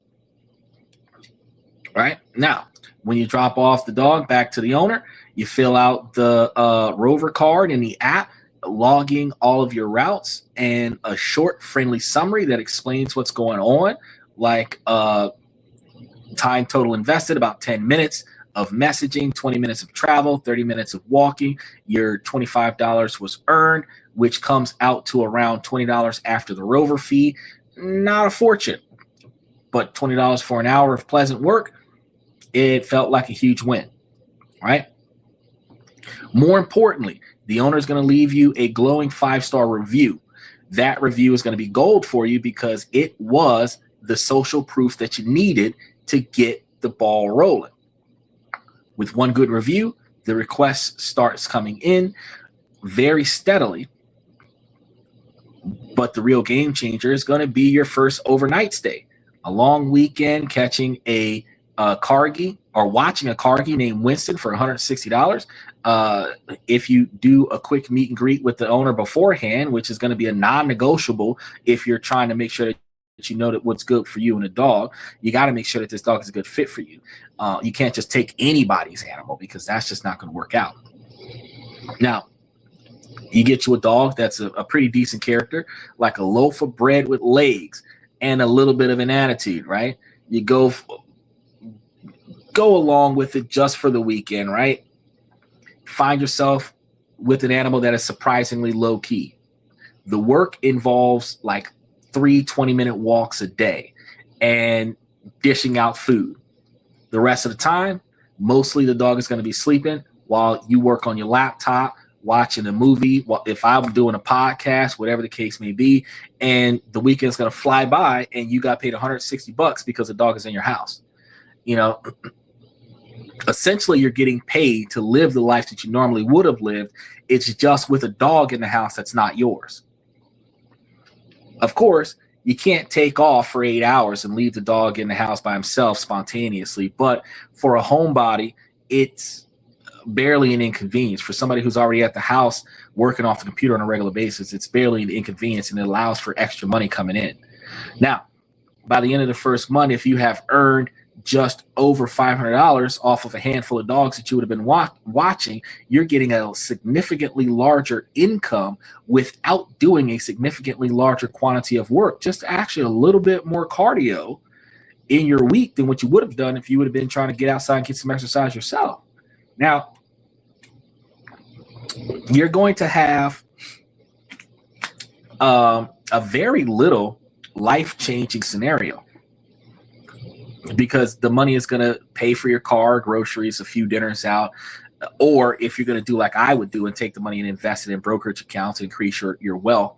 Right? Now, when you drop off the dog back to the owner, you fill out the Rover card in the app, logging all of your routes and a short, friendly summary that explains what's going on, like time total invested, about 10 minutes of messaging, 20 minutes of travel, 30 minutes of walking. Your $25 was earned, which comes out to around $20 after the Rover fee. Not a fortune, but $20 for an hour of pleasant work. It felt like a huge win, right? More importantly, the owner is going to leave you a glowing 5-star review. That review is going to be gold for you, because it was the social proof that you needed to get the ball rolling. With one good review, the request starts coming in very steadily. But the real game changer is going to be your first overnight stay. A long weekend catching a corgi, or watching a corgi named Winston for $160. If you do a quick meet and greet with the owner beforehand, which is going to be a non-negotiable if you're trying to make sure that you know that what's good for you and a dog, you got to make sure that this dog is a good fit for you. You can't just take anybody's animal, because that's just not going to work out. Now, you get you a dog that's a pretty decent character, like a loaf of bread with legs and a little bit of an attitude, right? You go along with it just for the weekend, right? Find yourself with an animal that is surprisingly low key. The work involves like 3 20-minute walks a day and dishing out food. The rest of the time, mostly the dog is going to be sleeping while you work on your laptop, watching a movie, if I'm doing a podcast, whatever the case may be, and the weekend's going to fly by and you got paid $160 because the dog is in your house. Essentially, you're getting paid to live the life that you normally would have lived. It's just with a dog in the house that's not yours. Of course, you can't take off for 8 hours and leave the dog in the house by himself spontaneously. But for a homebody, it's barely an inconvenience. For somebody who's already at the house working off the computer on a regular basis, it's barely an inconvenience, and it allows for extra money coming in. Now, by the end of the first month, if you have earned just over $500 off of a handful of dogs that you would have been watching, you're getting a significantly larger income without doing a significantly larger quantity of work. Just actually a little bit more cardio in your week than what you would have done if you would have been trying to get outside and get some exercise yourself. Now, you're going to have a very little life-changing scenario because the money is going to pay for your car, groceries, a few dinners out. Or if you're going to do like I would do and take the money and invest it in brokerage accounts and increase your wealth,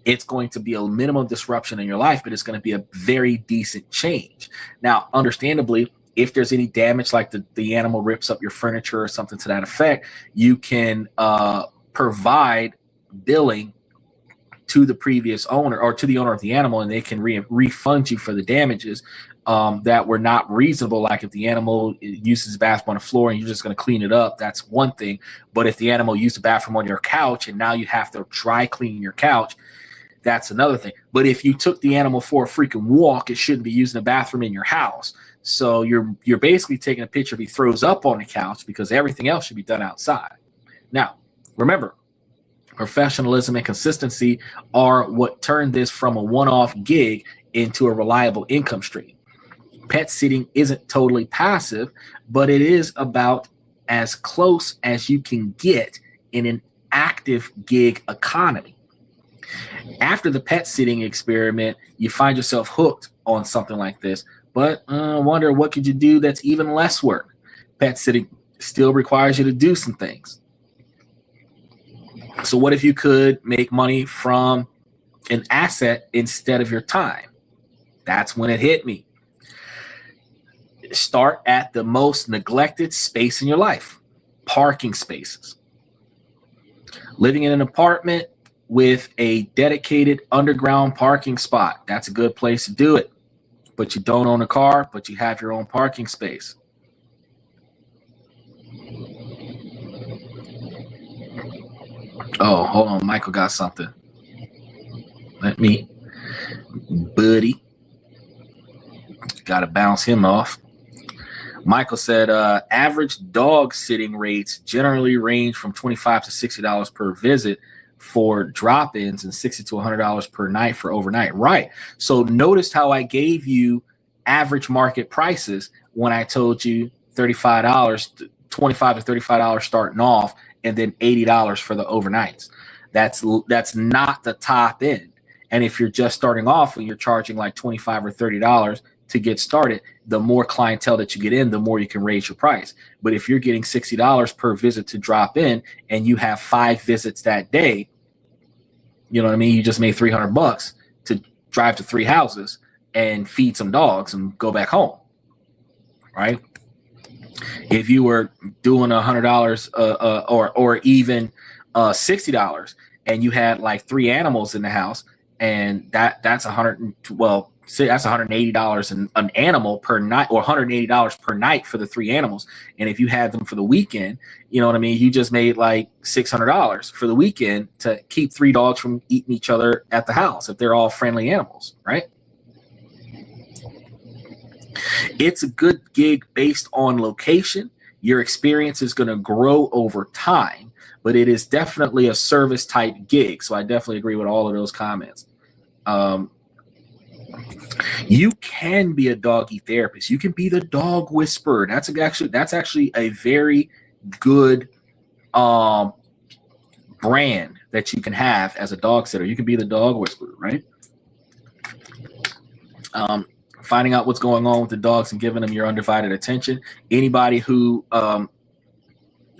it's going to be a minimum disruption in your life, but it's going to be a very decent change. Now, understandably, if there's any damage, like the animal rips up your furniture or something to that effect, you can provide billing to the previous owner or to the owner of the animal, and they can refund you for the damages that were not reasonable. Like if the animal uses the bathroom on the floor and you're just going to clean it up, that's one thing. But if the animal used the bathroom on your couch and now you have to dry clean your couch, that's another thing. But if you took the animal for a freaking walk, it shouldn't be using the bathroom in your house. So you're basically taking a picture if he throws up on the couch, because everything else should be done outside. Now, remember, professionalism and consistency are what turned this from a one-off gig into a reliable income stream. Pet sitting isn't totally passive, but it is about as close as you can get in an active gig economy. After the pet sitting experiment, you find yourself hooked on something like this, but I wonder what could you do that's even less work. Pet sitting still requires you to do some things. So what if you could make money from an asset instead of your time? That's when it hit me. Start at the most neglected space in your life, parking spaces. Living in an apartment with a dedicated underground parking spot, that's a good place to do it. But you don't own a car, but you have your own parking space. Oh, hold on. Michael got something. Let me, buddy. Got to bounce him off. Michael said, average dog sitting rates generally range from $25 to $60 per visit for drop-ins and $60 to $100 per night for overnight. Right. So notice how I gave you average market prices when I told you $35, $25 to $35 starting off, and then $80 for the overnights. That's not the top end. And if you're just starting off and you're charging like $25 or $30 to get started, the more clientele that you get in, the more you can raise your price. But if you're getting $60 per visit to drop in and you have 5 visits that day, you know what I mean? You just made $300 to drive to 3 houses and feed some dogs and go back home, right? If you were doing $100 or even $60 and you had like 3 animals in the house, and that's that's $180 an animal per night, or $180 per night for the 3 animals. And if you had them for the weekend, you know what I mean? You just made like $600 for the weekend to keep 3 dogs from eating each other at the house if they're all friendly animals, right? It's a good gig based on location. Your experience is going to grow over time, but it is definitely a service type gig. So I definitely agree with all of those comments. You can be a doggy therapist. You can be the dog whisperer. That's actually a very good brand that you can have as a dog sitter. You can be the dog whisperer, right? Finding out what's going on with the dogs and giving them your undivided attention. Anybody who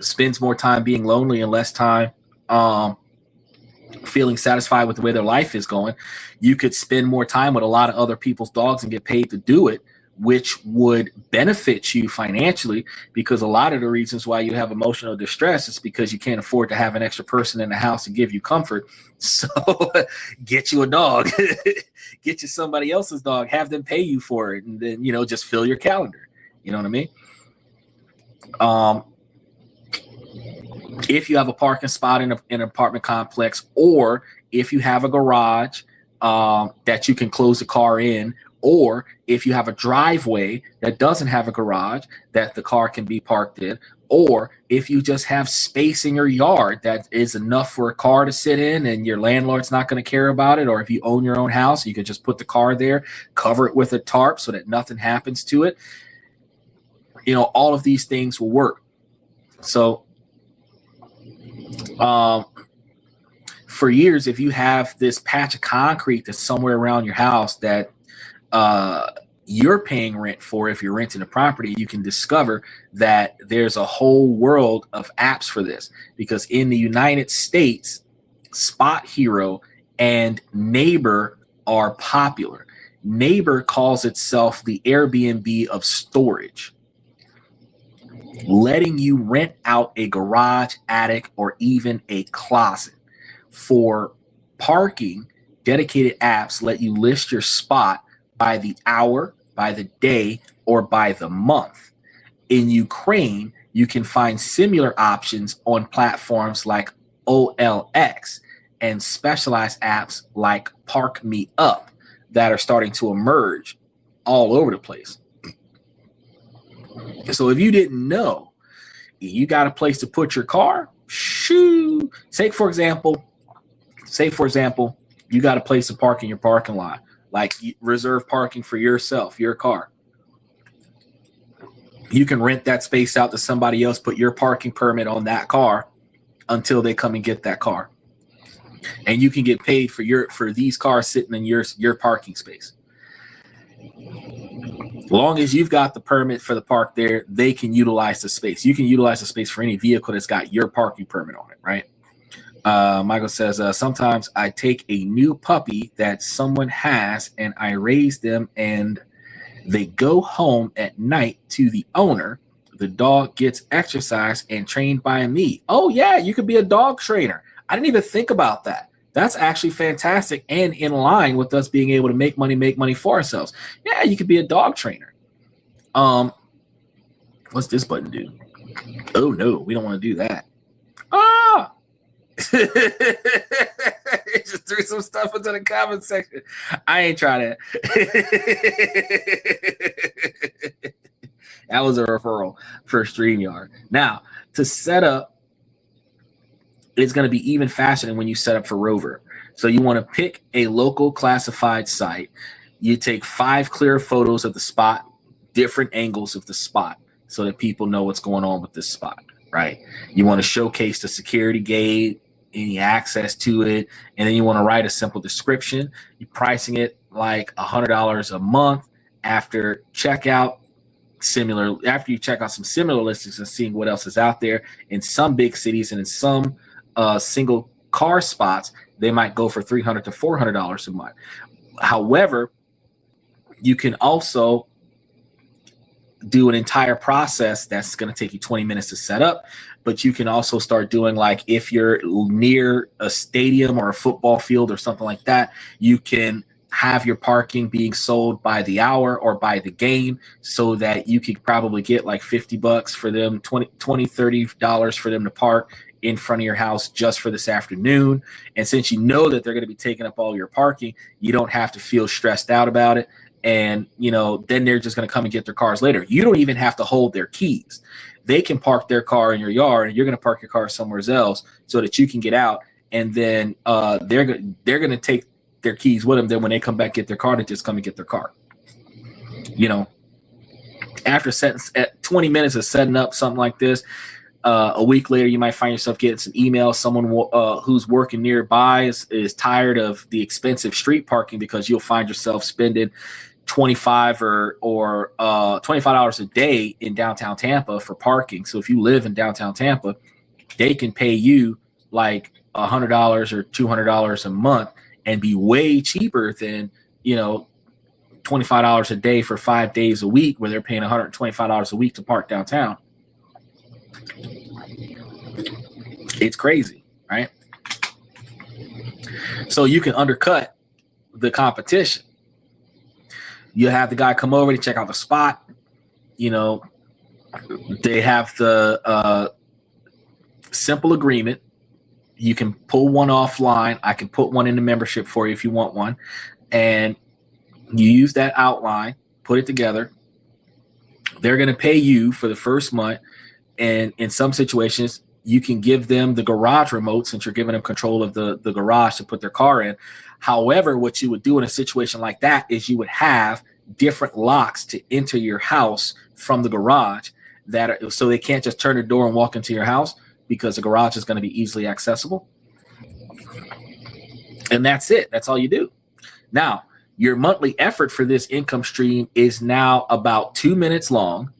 spends more time being lonely and less time feeling satisfied with the way their life is going, you could spend more time with a lot of other people's dogs and get paid to do it, which would benefit you financially, because a lot of the reasons why you have emotional distress is because you can't afford to have an extra person in the house to give you comfort. So get you a dog, get you somebody else's dog, have them pay you for it, and then, just fill your calendar. You know what I mean? If you have a parking spot in an apartment complex, or if you have a garage that you can close the car in, or if you have a driveway that doesn't have a garage that the car can be parked in, or if you just have space in your yard that is enough for a car to sit in and your landlord's not going to care about it, or if you own your own house, you can just put the car there, cover it with a tarp so that nothing happens to it. All of these things will work. So for years, if you have this patch of concrete that's somewhere around your house that you're paying rent for, if you're renting a property, you can discover that there's a whole world of apps for this, because in the United States, Spot Hero and Neighbor are popular. Neighbor calls itself the Airbnb of storage, letting you rent out a garage, attic, or even a closet. For parking, dedicated apps let you list your spot by the hour, by the day, or by the month. In Ukraine, you can find similar options on platforms like OLX and specialized apps like Park Me Up that are starting to emerge all over the place. So if you didn't know, you got a place to put your car, shoo. Say for example, you got a place to park in your parking lot, like reserve parking for yourself, your car. You can rent that space out to somebody else, put your parking permit on that car until they come and get that car. And you can get paid for these cars sitting in your parking space. As long as you've got the permit for the park there, they can utilize the space. You can utilize the space for any vehicle that's got your parking permit on it, right? Michael says, sometimes I take a new puppy that someone has and I raise them, and they go home at night to the owner. The dog gets exercise and trained by me. Oh, yeah, you could be a dog trainer. I didn't even think about that. That's actually fantastic and in line with us being able to make money for ourselves. Yeah, you could be a dog trainer. What's this button do? Oh, no, we don't want to do that. Ah! Just threw some stuff into the comment section. I ain't trying to. That was a referral for StreamYard. Now, to set up, it's going to be even faster than when you set up for Rover. So you want to pick a local classified site. You take 5 clear photos of the spot, different angles of the spot, so that people know what's going on with this spot, right? You want to showcase the security gate, any access to it, and then you want to write a simple description. You're pricing it like $100 a month. After checkout, after you check out some similar listings and seeing what else is out there in some big cities and in some single car spots, they might go for $300 to $400 a month. However, you can also do an entire process that's going to take you 20 minutes to set up, but you can also start doing, like, if you're near a stadium or a football field or something like that, you can have your parking being sold by the hour or by the game, so that you could probably get like $50 for them, $30 for them to park in front of your house just for this afternoon. And since you know that they're going to be taking up all your parking, you don't have to feel stressed out about it. And, then they're just going to come and get their cars later. You don't even have to hold their keys. They can park their car in your yard, and you're going to park your car somewhere else so that you can get out. And then they're going to take their keys with them. Then when they come back, get their car, they just come and get their car. After 20 minutes of setting up something like this, a week later, you might find yourself getting some emails. Someone who's working nearby is tired of the expensive street parking, because you'll find yourself spending $25 or $25 a day in downtown Tampa for parking. So if you live in downtown Tampa, they can pay you like $100 or $200 a month and be way cheaper than $25 a day for 5 days a week, where they're paying $125 a week to park downtown. It's crazy, right? So you can undercut the competition. You have the guy come over to check out the spot. They have the simple agreement. You can pull one offline. I can put one in the membership for you if you want one. And you use that outline, put it together. They're going to pay you for the first month. And in some situations, you can give them the garage remote, since you're giving them control of the garage to put their car in. However, what you would do in a situation like that is you would have different locks to enter your house from the garage. so they can't just turn the door and walk into your house because the garage is going to be easily accessible. And that's it. That's all you do. Now, your monthly effort for this income stream is now about 2 minutes long.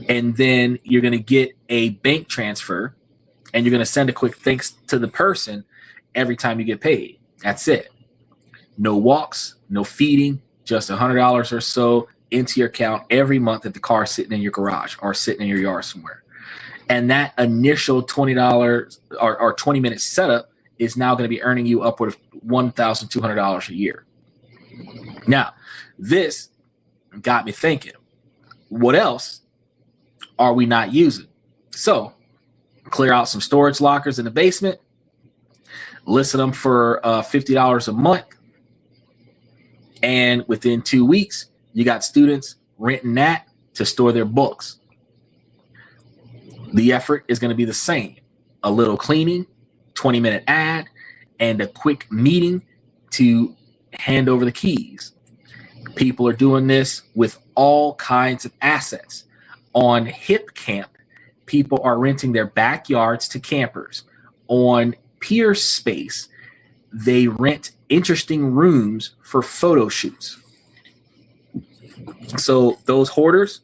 And then you're going to get a bank transfer and you're going to send a quick thanks to the person every time you get paid. That's it. No walks, no feeding, just $100 or so into your account every month that the car is sitting in your garage or sitting in your yard somewhere. And that initial $20 or 20-minute setup is now going to be earning you upward of $1,200 a year. Now, this got me thinking, what else are we not using? So clear out some storage lockers in the basement, list them for $50 a month. And within 2 weeks, you got students renting that to store their books. The effort is going to be the same. A little cleaning, 20-minute ad, and a quick meeting to hand over the keys. People are doing this with all kinds of assets. On Hip Camp, people are renting their backyards to campers. On Peer Space, they rent interesting rooms for photo shoots. So those hoarders,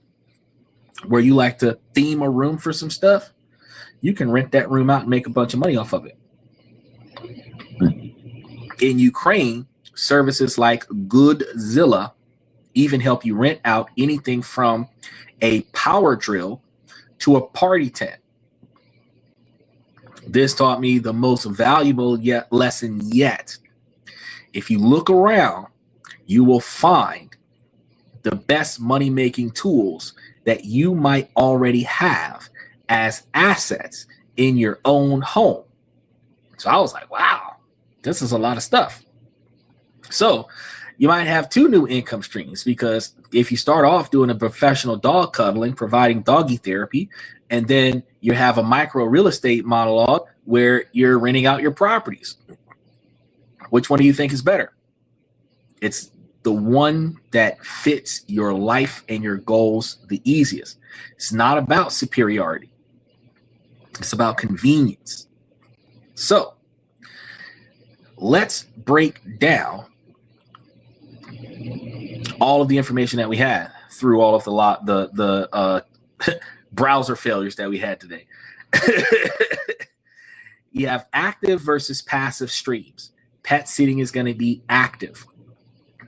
where you like to theme a room for some stuff, you can rent that room out and make a bunch of money off of it. In Ukraine, services like Goodzilla even help you rent out anything from a power drill to a party tent. This taught me the most valuable lesson yet. If you look around, you will find the best money-making tools that you might already have as assets in your own home. So I was like, wow, this is a lot of stuff. So you might have 2 new income streams, because if you start off doing a professional dog cuddling, providing doggy therapy, and then you have a micro real estate monologue where you're renting out your properties, which one do you think is better? It's the one that fits your life and your goals the easiest. It's not about superiority. It's about convenience. So let's break down all of the information that we had through all of the browser failures that we had today. You have active versus passive streams. Pet sitting is going to be active.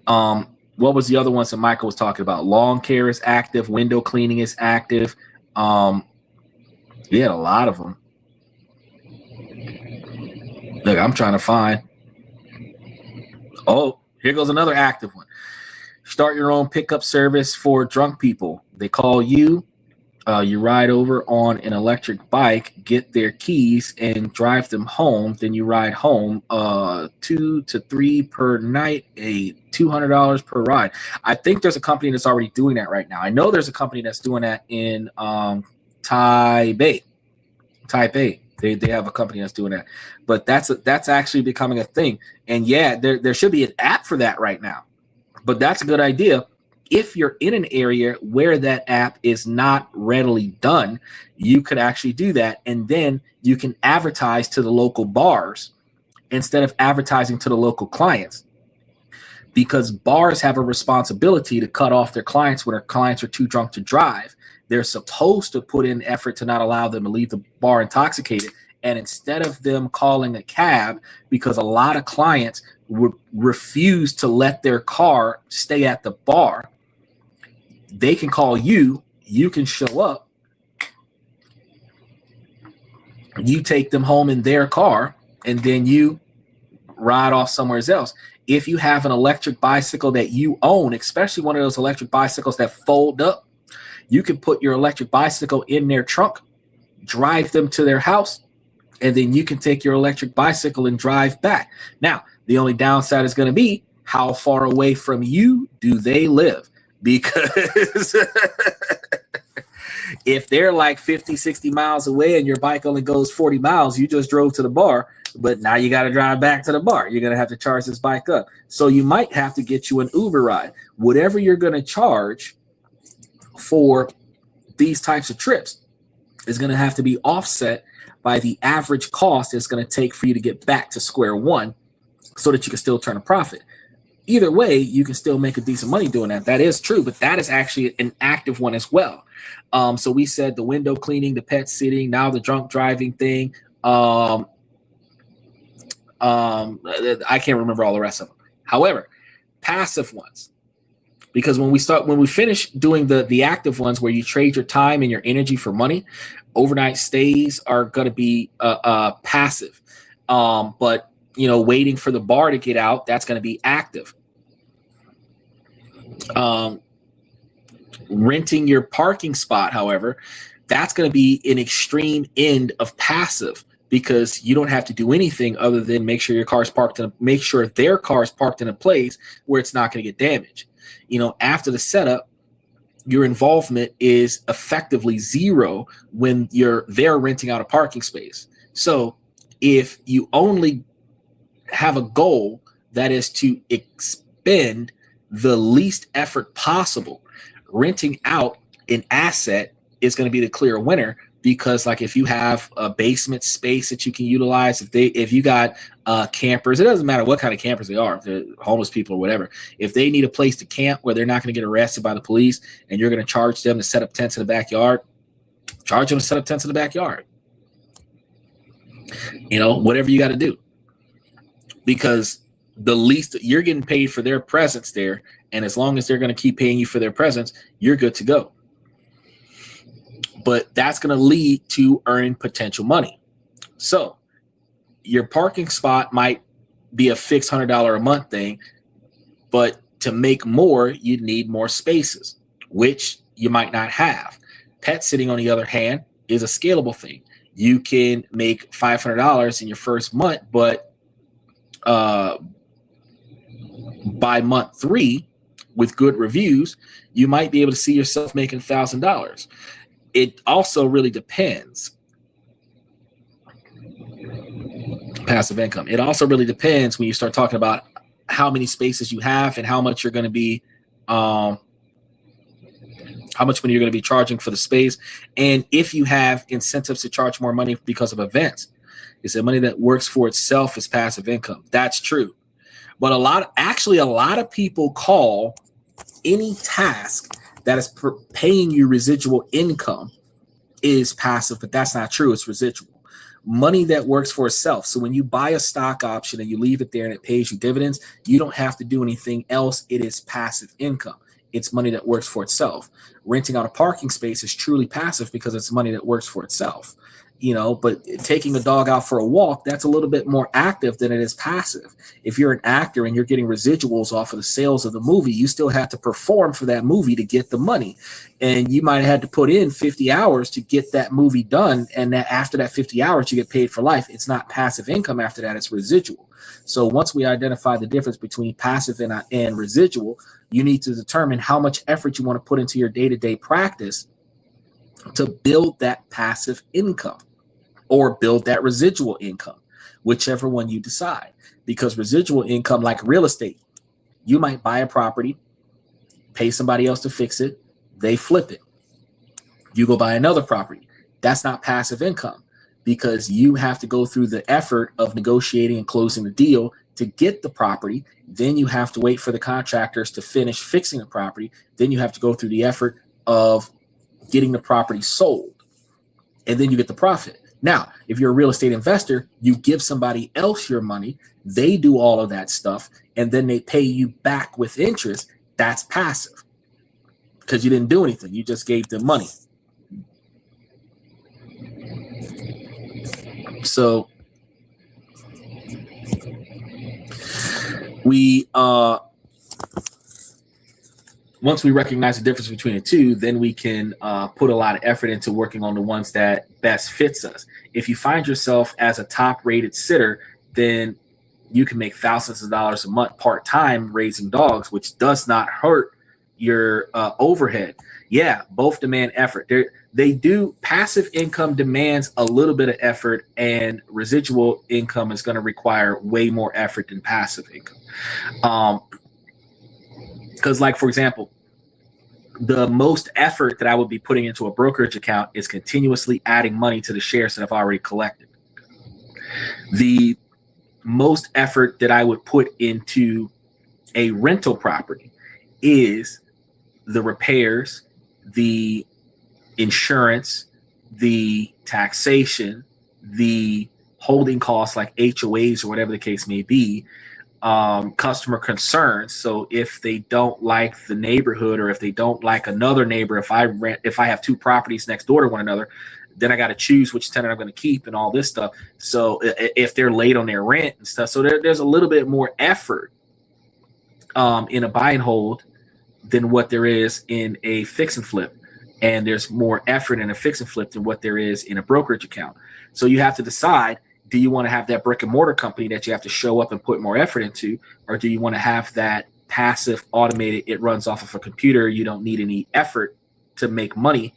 What was the other ones that Michael was talking about? Lawn care is active. Window cleaning is active. He had a lot of them. Look, I'm trying to find. Oh, here goes another active one. Start your own pickup service for drunk people. They call you. You ride over on an electric bike, get their keys, and drive them home. Then you ride home 2 to 3 per night, $200 per ride. I think there's a company that's already doing that right now. I know there's a company that's doing that in Taipei. They have a company that's doing that. But that's actually becoming a thing. And yeah, there should be an app for that right now. But that's a good idea. If you're in an area where that app is not readily done, you could actually do that. And then you can advertise to the local bars instead of advertising to the local clients, because bars have a responsibility to cut off their clients when their clients are too drunk to drive. They're supposed to put in effort to not allow them to leave the bar intoxicated. And instead of them calling a cab, because a lot of clients would refuse to let their car stay at the bar, they can call you. You can show up. You take them home in their car, and then you ride off somewhere else. If you have an electric bicycle that you own, especially one of those electric bicycles that fold up, you can put your electric bicycle in their trunk, drive them to their house, and then you can take your electric bicycle and drive back. Now, the only downside is going to be, how far away from you do they live? Because if they're like 50, 60 miles away and your bike only goes 40 miles, you just drove to the bar, but now you got to drive back to the bar. You're going to have to charge this bike up. So you might have to get you an Uber ride. Whatever you're going to charge for these types of trips is going to have to be offset by the average cost it's going to take for you to get back to square one so that you can still turn a profit. Either way, you can still make a decent money doing that. That is true, but that is actually an active one as well. So we said the window cleaning, the pet sitting, now the drunk driving thing. I can't remember all the rest of them. However, passive ones, because when we finish doing the active ones where you trade your time and your energy for money, overnight stays are going to be passive. But waiting for the bar to get out, that's going to be active. Renting your parking spot, however, that's going to be an extreme end of passive, because you don't have to do anything other than make sure their car's parked in a place where it's not going to get damaged. After the setup, your involvement is effectively zero when you're there renting out a parking space. So if you only have a goal that is to expend the least effort possible, renting out an asset is going to be the clear winner, because like if you have a basement space that you can utilize, if you got campers, it doesn't matter what kind of campers they are, if they're homeless people or whatever, if they need a place to camp where they're not going to get arrested by the police and you're going to charge them to set up tents in the backyard, charge them to set up tents in the backyard. Whatever you got to do, because the least you're getting paid for their presence there, and as long as they're going to keep paying you for their presence, you're good to go. But that's going to lead to earning potential money. So your parking spot might be a fixed $100 a month thing, but to make more, you need more spaces, which you might not have. Pet sitting, on the other hand, is a scalable thing. You can make $500 in your first month, but by month 3, with good reviews, you might be able to see yourself making $1,000. It also really depends. Passive income. It also really depends when you start talking about how many spaces you have and how much you're going to be, how much money you're going to be charging for the space, and if you have incentives to charge more money because of events. It's the money that works for itself is passive income. That's true. But a lot of people call any task that is paying you residual income is passive, but that's not true. It's residual. Money that works for itself. So when you buy a stock option and you leave it there and it pays you dividends, you don't have to do anything else. It is passive income. It's money that works for itself. Renting out a parking space is truly passive because it's money that works for itself. But taking a dog out for a walk, that's a little bit more active than it is passive. If you're an actor and you're getting residuals off of the sales of the movie, you still have to perform for that movie to get the money. And you might have had to put in 50 hours to get that movie done. And that after that 50 hours, you get paid for life. It's not passive income after that, it's residual. So once we identify the difference between passive and residual, you need to determine how much effort you want to put into your day-to-day practice to build that passive income or build that residual income, whichever one you decide. Because residual income, like real estate, you might buy a property, pay somebody else to fix it, they flip it. You go buy another property. That's not passive income, because you have to go through the effort of negotiating and closing the deal to get the property. Then you have to wait for the contractors to finish fixing the property. Then you have to go through the effort of getting the property sold, and then you get the profit. Now, if you're a real estate investor, you give somebody else your money, they do all of that stuff, and then they pay you back with interest. That's passive because you didn't do anything. You just gave them money. So we once we recognize the difference between the two, then we can put a lot of effort into working on the ones that best fits us. If you find yourself as a top-rated sitter, then you can make thousands of dollars a month part-time raising dogs, which does not hurt your overhead. Yeah, both demand effort. They do. Passive income demands a little bit of effort, and residual income is going to require way more effort than passive income. Because, like, for example, the most effort that I would be putting into a brokerage account is continuously adding money to the shares that I've already collected. The most effort that I would put into a rental property is the repairs, the insurance, the taxation, the holding costs like HOAs or whatever the case may be, customer concerns. So if they don't like the neighborhood, or if they don't like another neighbor, if I have two properties next door to one another, then I got to choose which tenant I'm going to keep and all this stuff. So if they're late on their rent and stuff, so there's a little bit more effort in a buy and hold than what there is in a fix and flip. And there's more effort in a fix and flip than what there is in a brokerage account. So you have to decide, do you want to have that brick and mortar company that you have to show up and put more effort into, or do you want to have that passive, automated, it runs off of a computer, you don't need any effort to make money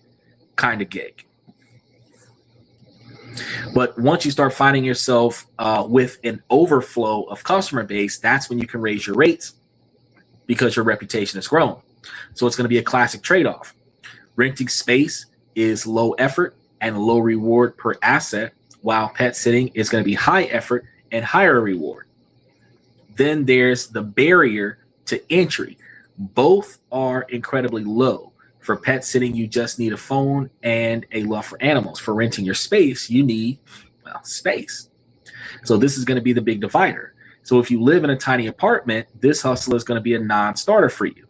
kind of gig? But once you start finding yourself with an overflow of customer base, that's when you can raise your rates because your reputation has grown. So it's going to be a classic trade-off. Renting space is low effort and low reward per asset, while pet sitting is going to be high effort and higher reward. Then there's the barrier to entry. Both are incredibly low. For pet sitting, you just need a phone and a love for animals. For renting your space, you need, well, space. So this is going to be the big divider. So if you live in a tiny apartment, this hustle is going to be a non-starter for you,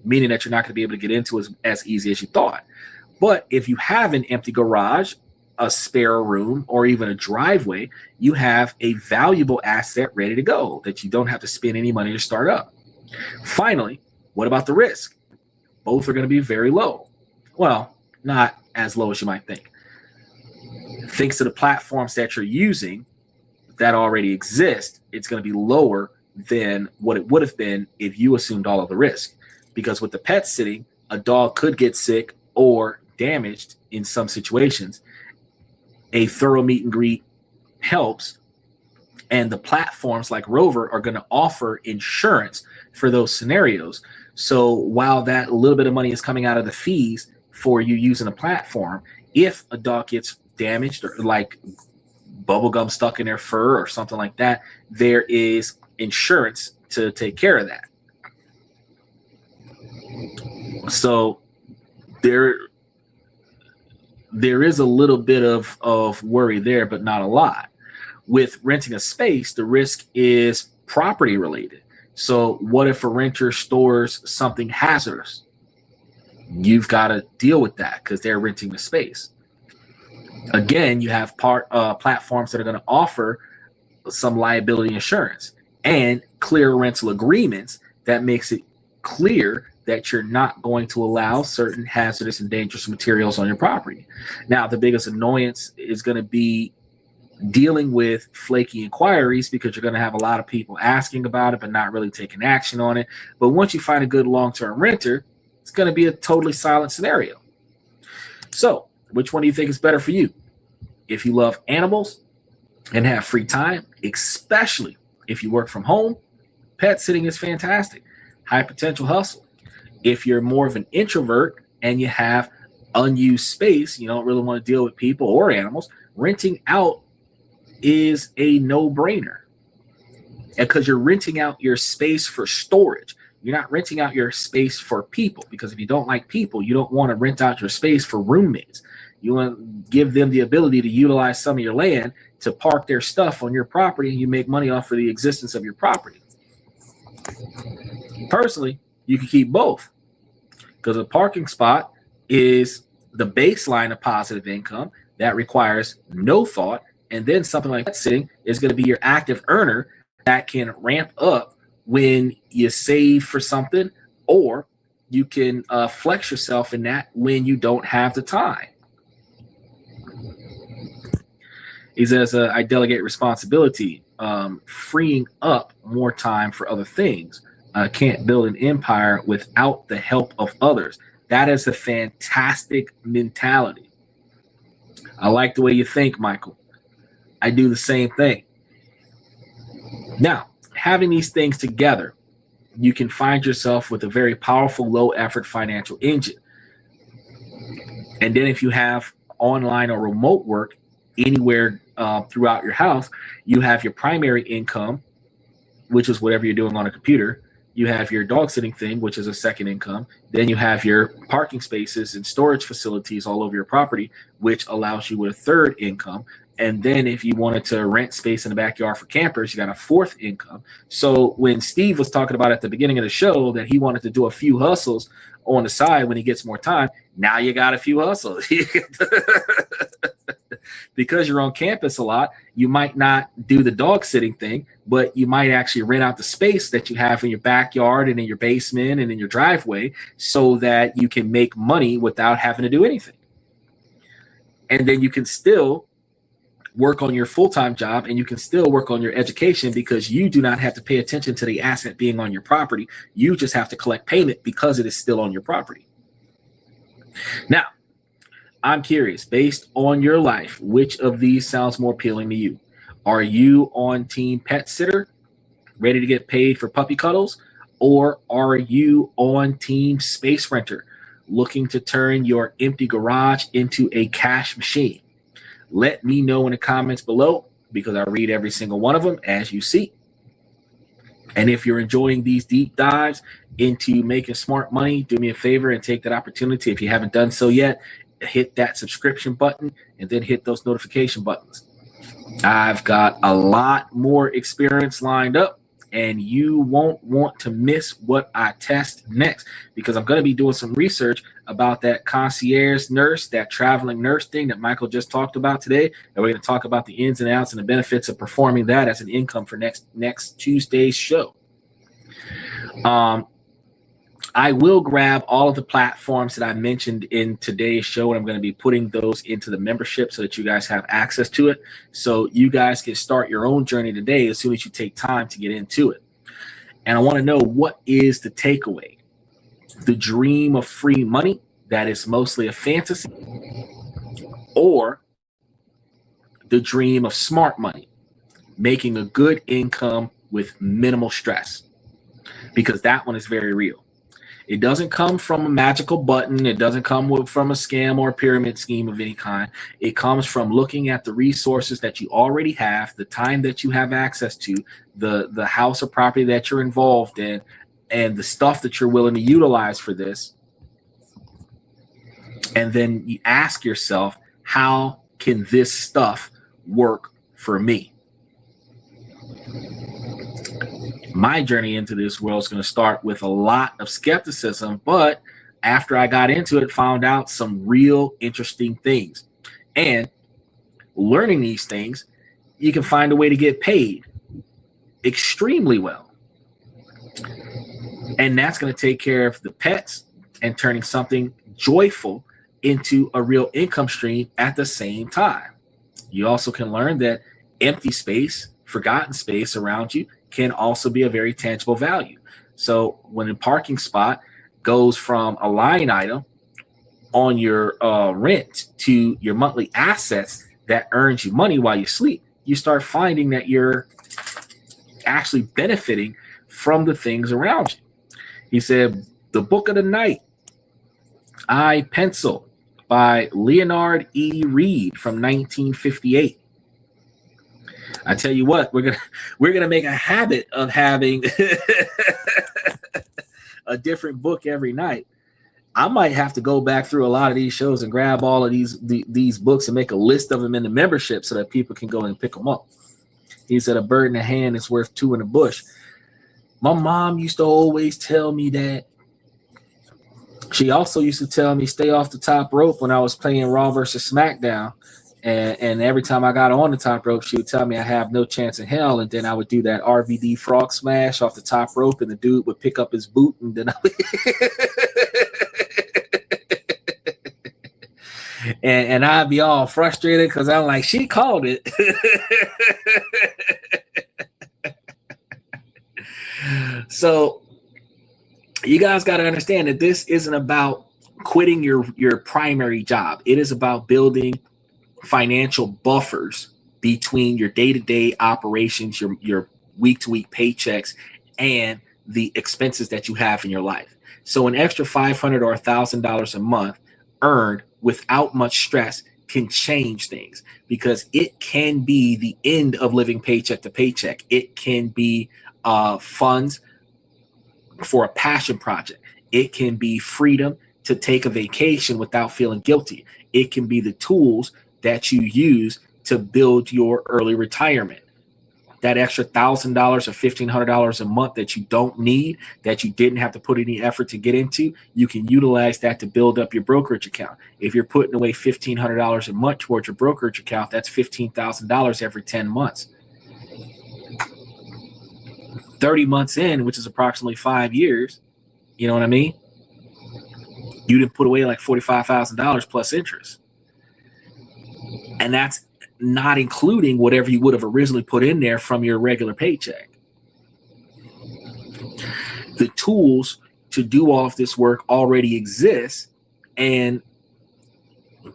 meaning that you're not going to be able to get into it as easy as you thought. But if you have an empty garage, a spare room, or even a driveway, you have a valuable asset ready to go that you don't have to spend any money to start up. Finally, what about the risk? Both are going to be very low. Well, not as low as you might think. Thanks to the platforms that you're using that already exist, it's going to be lower than what it would have been if you assumed all of the risk. Because with the pet sitting, a dog could get sick or damaged in some situations. A thorough meet and greet helps, and the platforms like Rover are going to offer insurance for those scenarios. So while that little bit of money is coming out of the fees for you using a platform, if a dog gets damaged or like bubblegum stuck in their fur or something like that, there is insurance to take care of that. So there is a little bit of worry there, but not a lot. With renting a space, the risk is property related. So what if a renter stores something hazardous? You've got to deal with that because they're renting the space. Again, you have platforms that are going to offer some liability insurance and clear rental agreements that makes it clear that you're not going to allow certain hazardous and dangerous materials on your property. Now, the biggest annoyance is going to be dealing with flaky inquiries because you're going to have a lot of people asking about it but not really taking action on it. But once you find a good long-term renter, it's going to be a totally silent scenario. So, which one do you think is better for you? If you love animals and have free time, especially if you work from home, pet sitting is fantastic. High potential hustle. If you're more of an introvert and you have unused space, you don't really want to deal with people or animals, renting out is a no-brainer. Because you're renting out your space for storage. You're not renting out your space for people, because if you don't like people, you don't want to rent out your space for roommates. You want to give them the ability to utilize some of your land to park their stuff on your property, and you make money off of the existence of your property. Personally, you can keep both, because a parking spot is the baseline of positive income that requires no thought, and then something like that sitting is going to be your active earner that can ramp up when you save for something, or you can flex yourself in that when you don't have the time. He says, I delegate responsibility, freeing up more time for other things. Can't build an empire without the help of others. That is a fantastic mentality. I like the way you think, Michael. I do the same thing. Now, having these things together you can find yourself with a very powerful, low effort financial engine. And then if you have online or remote work anywhere throughout your house, you have your primary income, which is whatever you're doing on a computer. You have your dog sitting thing, which is a second income. Then you have your parking spaces and storage facilities all over your property, which allows you with a third income. And then if you wanted to rent space in the backyard for campers, you got a fourth income. So when Steve was talking about at the beginning of the show that he wanted to do a few hustles on the side when he gets more time, now you got a few hustles. Because you're on campus a lot, you might not do the dog sitting thing, but you might actually rent out the space that you have in your backyard and in your basement and in your driveway so that you can make money without having to do anything. And then you can still work on your full-time job and you can still work on your education because you do not have to pay attention to the asset being on your property. You just have to collect payment because it is still on your property. Now, I'm curious, based on your life, which of these sounds more appealing to you? Are you on team pet sitter, ready to get paid for puppy cuddles? Or are you on team space renter, looking to turn your empty garage into a cash machine? Let me know in the comments below because I read every single one of them as you see. And if you're enjoying these deep dives into making smart money, do me a favor and take that opportunity. If you haven't done so yet, hit that subscription button and then hit those notification buttons. I've got a lot more experience lined up and you won't want to miss what I test next because I'm going to be doing some research about that concierge nurse, that traveling nurse thing that Michael just talked about today. And we're going to talk about the ins and outs and the benefits of performing that as an income for next Tuesday's show. I will grab all of the platforms that I mentioned in today's show, and I'm going to be putting those into the membership so that you guys have access to it. So you guys can start your own journey today as soon as you take time to get into it. And I want to know, what is the takeaway? The dream of free money that is mostly a fantasy, or the dream of smart money, making a good income with minimal stress? Because that one is very real. It doesn't come from a magical button. It doesn't come from a scam or a pyramid scheme of any kind. It comes from looking at the resources that you already have, the time that you have access to, the house or property that you're involved in, and the stuff that you're willing to utilize for this. And then you ask yourself, how can this stuff work for me? My journey into this world is going to start with a lot of skepticism, but after I got into it, found out some real interesting things. And learning these things, you can find a way to get paid extremely well. And that's going to take care of the pets and turning something joyful into a real income stream at the same time. You also can learn that empty space, forgotten space around you can also be a very tangible value. So when a parking spot goes from a line item on your rent to your monthly assets that earns you money while you sleep, you start finding that you're actually benefiting from the things around you. He said, the book of the night, I Pencil by Leonard E. Reed from 1958. I tell you what, we're gonna make a habit of having a different book every night. I might have to go back through a lot of these shows and grab all of these books and make a list of them in the membership so that people can go and pick them up. He said, a bird in the hand is worth two in the bush. My mom used to always tell me that. She also used to tell me stay off the top rope when I was playing Raw versus SmackDown. And every time I got on the top rope, she would tell me I have no chance in hell. And then I would do that RVD frog smash off the top rope, and the dude would pick up his boot, and then I would and I'd be all frustrated because I'm like, she called it. So you guys got to understand that this isn't about quitting your primary job. It is about building financial buffers between your day-to-day operations, your week-to-week paychecks, and the expenses that you have in your life. So an extra $500 or $1,000 a month earned without much stress can change things, because it can be the end of living paycheck to paycheck. It can be funds for a passion project. It can be freedom to take a vacation without feeling guilty. It can be the tools that you use to build your early retirement. That extra $1,000 or $1,500 a month that you don't need, that you didn't have to put any effort to get into, you can utilize that to build up your brokerage account. If you're putting away $1,500 a month towards your brokerage account, that's $15,000 every 10 months. 30 months in, which is approximately 5 years, you know what I mean? You didn't put away like $45,000 plus interest. And that's not including whatever you would have originally put in there from your regular paycheck. The tools to do all of this work already exist, and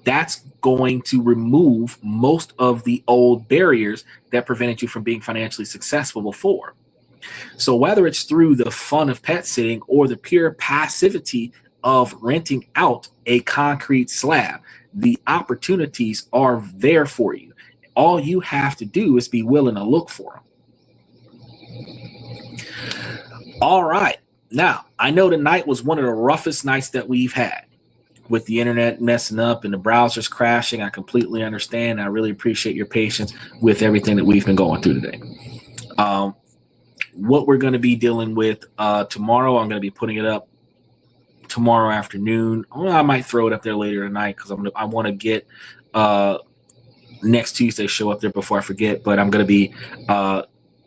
that's going to remove most of the old barriers that prevented you from being financially successful before. So whether it's through the fun of pet sitting or the pure passivity of renting out a concrete slab, the opportunities are there for you. All you have to do is be willing to look for them. All right. Now, I know tonight was one of the roughest nights that we've had, with the internet messing up and the browsers crashing. I completely understand. I really appreciate your patience with everything that we've been going through today. What we're going to be dealing with tomorrow, I'm going to be putting it up tomorrow afternoon. I might throw it up there later tonight because I want to get next Tuesday's show up there before I forget. But I'm going to be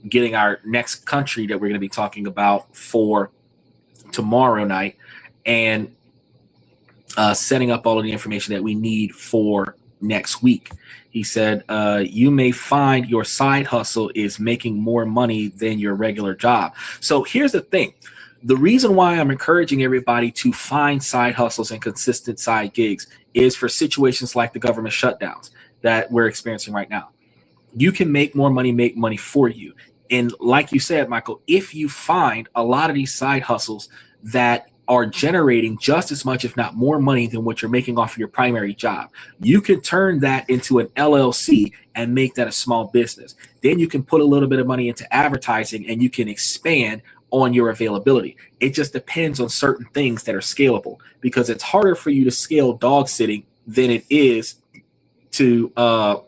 getting our next country that we're going to be talking about for tomorrow night, and setting up all of the information that we need for next week. He said, you may find your side hustle is making more money than your regular job. So here's the thing. The reason why I'm encouraging everybody to find side hustles and consistent side gigs is for situations like the government shutdowns that we're experiencing right now. You can make more money, make money for you. And like you said, Michael, if you find a lot of these side hustles that are generating just as much, if not more money than what you're making off of your primary job, you can turn that into an LLC and make that a small business. Then you can put a little bit of money into advertising and you can expand on your availability. It just depends on certain things that are scalable, because it's harder for you to scale dog sitting than it is to all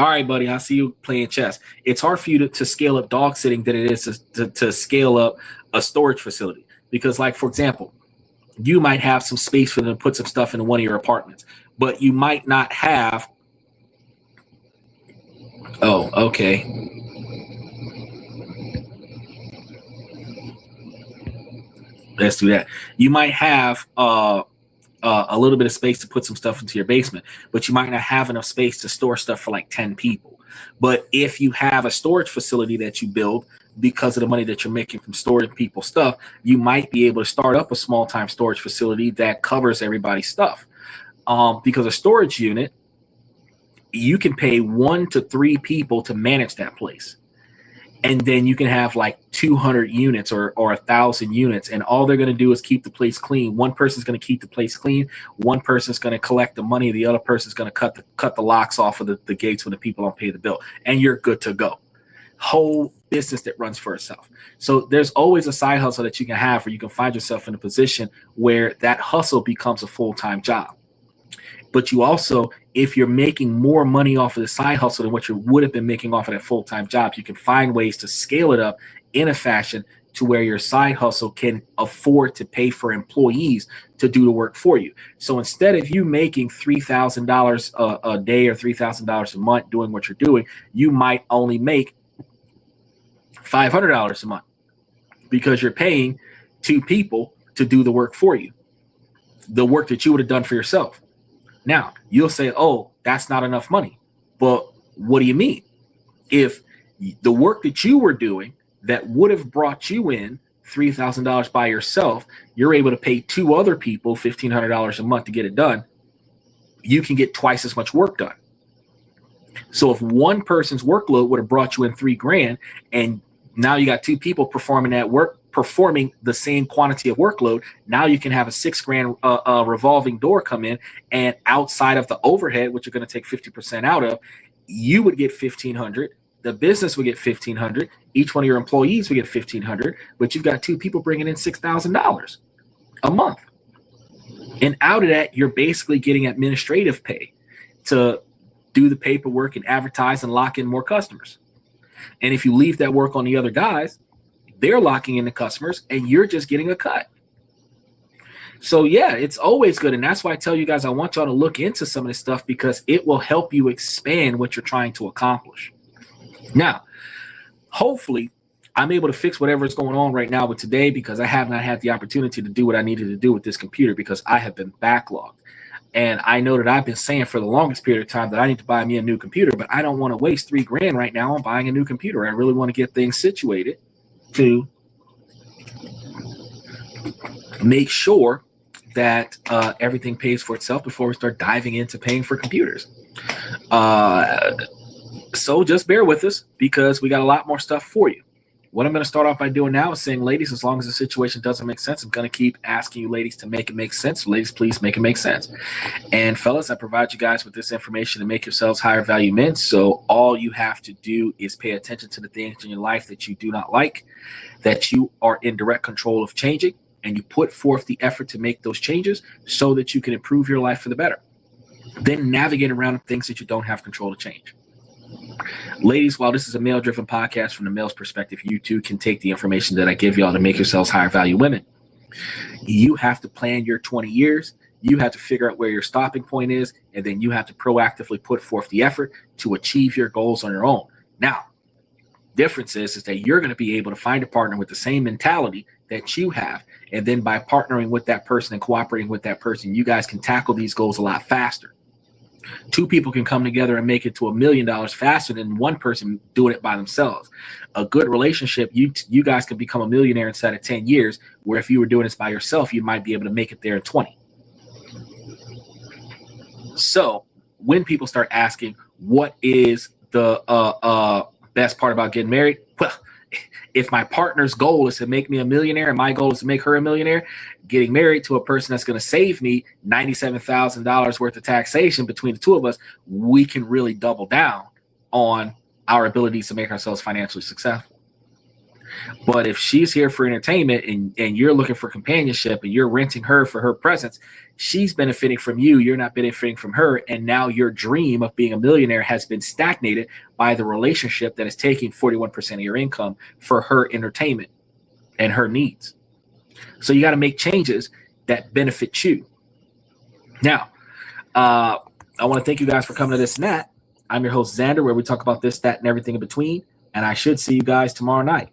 right, buddy, I see you playing chess. It's hard for you to scale up dog sitting than it is to scale up a storage facility. Because, like, for example, you might have some space for them to put some stuff in one of your apartments, but you might not have. Oh, okay. Let's do that. You might have a little bit of space to put some stuff into your basement, but you might not have enough space to store stuff for like 10 people. But if you have a storage facility that you build, because of the money that you're making from storing people's stuff, you might be able to start up a small time storage facility that covers everybody's stuff. Because a storage unit, you can pay 1 to 3 people to manage that place. And then you can have like 200 units or 1,000 units, and all they're going to do is keep the place clean. One person's going to keep the place clean. One person's going to collect the money. The other person's going to cut the locks off of the gates when the people don't pay the bill, and you're good to go. Whole business that runs for itself. So there's always a side hustle that you can have where you can find yourself in a position where that hustle becomes a full-time job. But you also, if you're making more money off of the side hustle than what you would have been making off of that full-time job, you can find ways to scale it up in a fashion to where your side hustle can afford to pay for employees to do the work for you. So instead of you making $3,000 a day or $3,000 a month doing what you're doing, you might only make $500 a month because you're paying 2 people to do the work for you, the work that you would have done for yourself. Now, you'll say, oh, that's not enough money. But what do you mean? If the work that you were doing that would have brought you in $3,000 by yourself, you're able to pay 2 other people $1,500 a month to get it done, you can get twice as much work done. So if one person's workload would have brought you in $3,000 and now you got 2 people performing that work performing the same quantity of workload. Now you can have a $6,000 revolving door come in, and outside of the overhead, which you're going to take 50% out of, you would get $1,500. The business would get $1,500. Each one of your employees would get $1,500, but you've got 2 people bringing in $6,000 a month. And out of that, you're basically getting administrative pay to do the paperwork and advertise and lock in more customers. And if you leave that work on the other guys, they're locking in the customers and you're just getting a cut. So yeah, it's always good. And that's why I tell you guys, I want y'all to look into some of this stuff because it will help you expand what you're trying to accomplish. Now, hopefully I'm able to fix whatever is going on right now with today, because I have not had the opportunity to do what I needed to do with this computer because I have been backlogged. And I know that I've been saying for the longest period of time that I need to buy me a new computer, but I don't want to waste $3,000 right now on buying a new computer. I really want to get things situated to make sure that everything pays for itself before we start diving into paying for computers. So just bear with us because we got a lot more stuff for you. What I'm going to start off by doing now is saying, ladies, as long as the situation doesn't make sense, I'm going to keep asking you ladies to make it make sense. So ladies, please make it make sense. And fellas, I provide you guys with this information to make yourselves higher value men. So all you have to do is pay attention to the things in your life that you do not like, that you are in direct control of changing, and you put forth the effort to make those changes so that you can improve your life for the better. Then navigate around things that you don't have control to change. Ladies, while this is a male-driven podcast from the male's perspective, you too can take the information that I give y'all to make yourselves higher value women. You have to plan your 20 years. You have to figure out where your stopping point is, and then you have to proactively put forth the effort to achieve your goals on your own. Now, difference is that you're going to be able to find a partner with the same mentality that you have, and then by partnering with that person and cooperating with that person, you guys can tackle these goals a lot faster. 2 people can come together and make it to $1 million faster than one person doing it by themselves. A good relationship, you guys can become a millionaire inside of 10 years, where if you were doing this by yourself, you might be able to make it there in 20. So when people start asking, what is the best part about getting married? Well, if my partner's goal is to make me a millionaire and my goal is to make her a millionaire, getting married to a person that's going to save me $97,000 worth of taxation between the 2 of us, we can really double down on our abilities to make ourselves financially successful. But if she's here for entertainment and you're looking for companionship and you're renting her for her presence, she's benefiting from you, you're not benefiting from her, and now your dream of being a millionaire has been stagnated by the relationship that is taking 41% of your income for her entertainment and her needs. So you got to make changes that benefit you. Now, I want to thank you guys for coming to This and That. I'm your host, Xander, where we talk about this, that, and everything in between. And I should see you guys tomorrow night.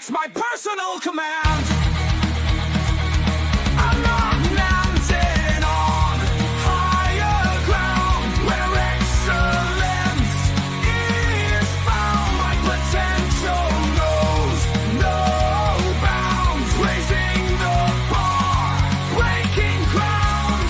That's my personal command. I'm not landing on higher ground where excellence is found. My potential knows no bounds, raising the bar, breaking ground.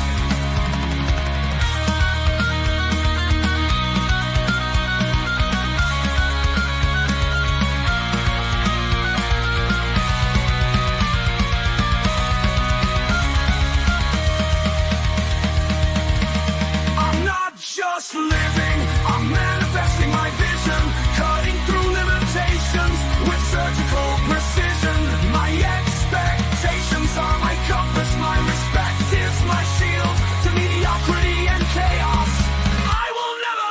I'm not just living, I'm manifesting my vision, cutting through limitations with surgical precision. My expectations are my compass, my respect is my shield to mediocrity and chaos. I will never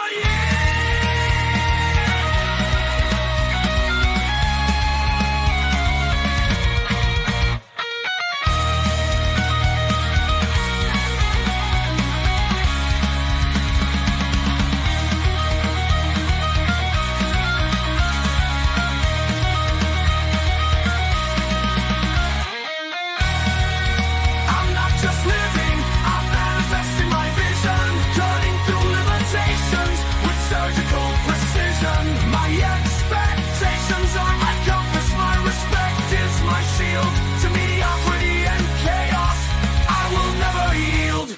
I'm not just living, I'm manifesting my vision, cutting through limitations with surgical precision. My expectations are my compass, my respect is my shield to mediocrity and chaos. I will never yield.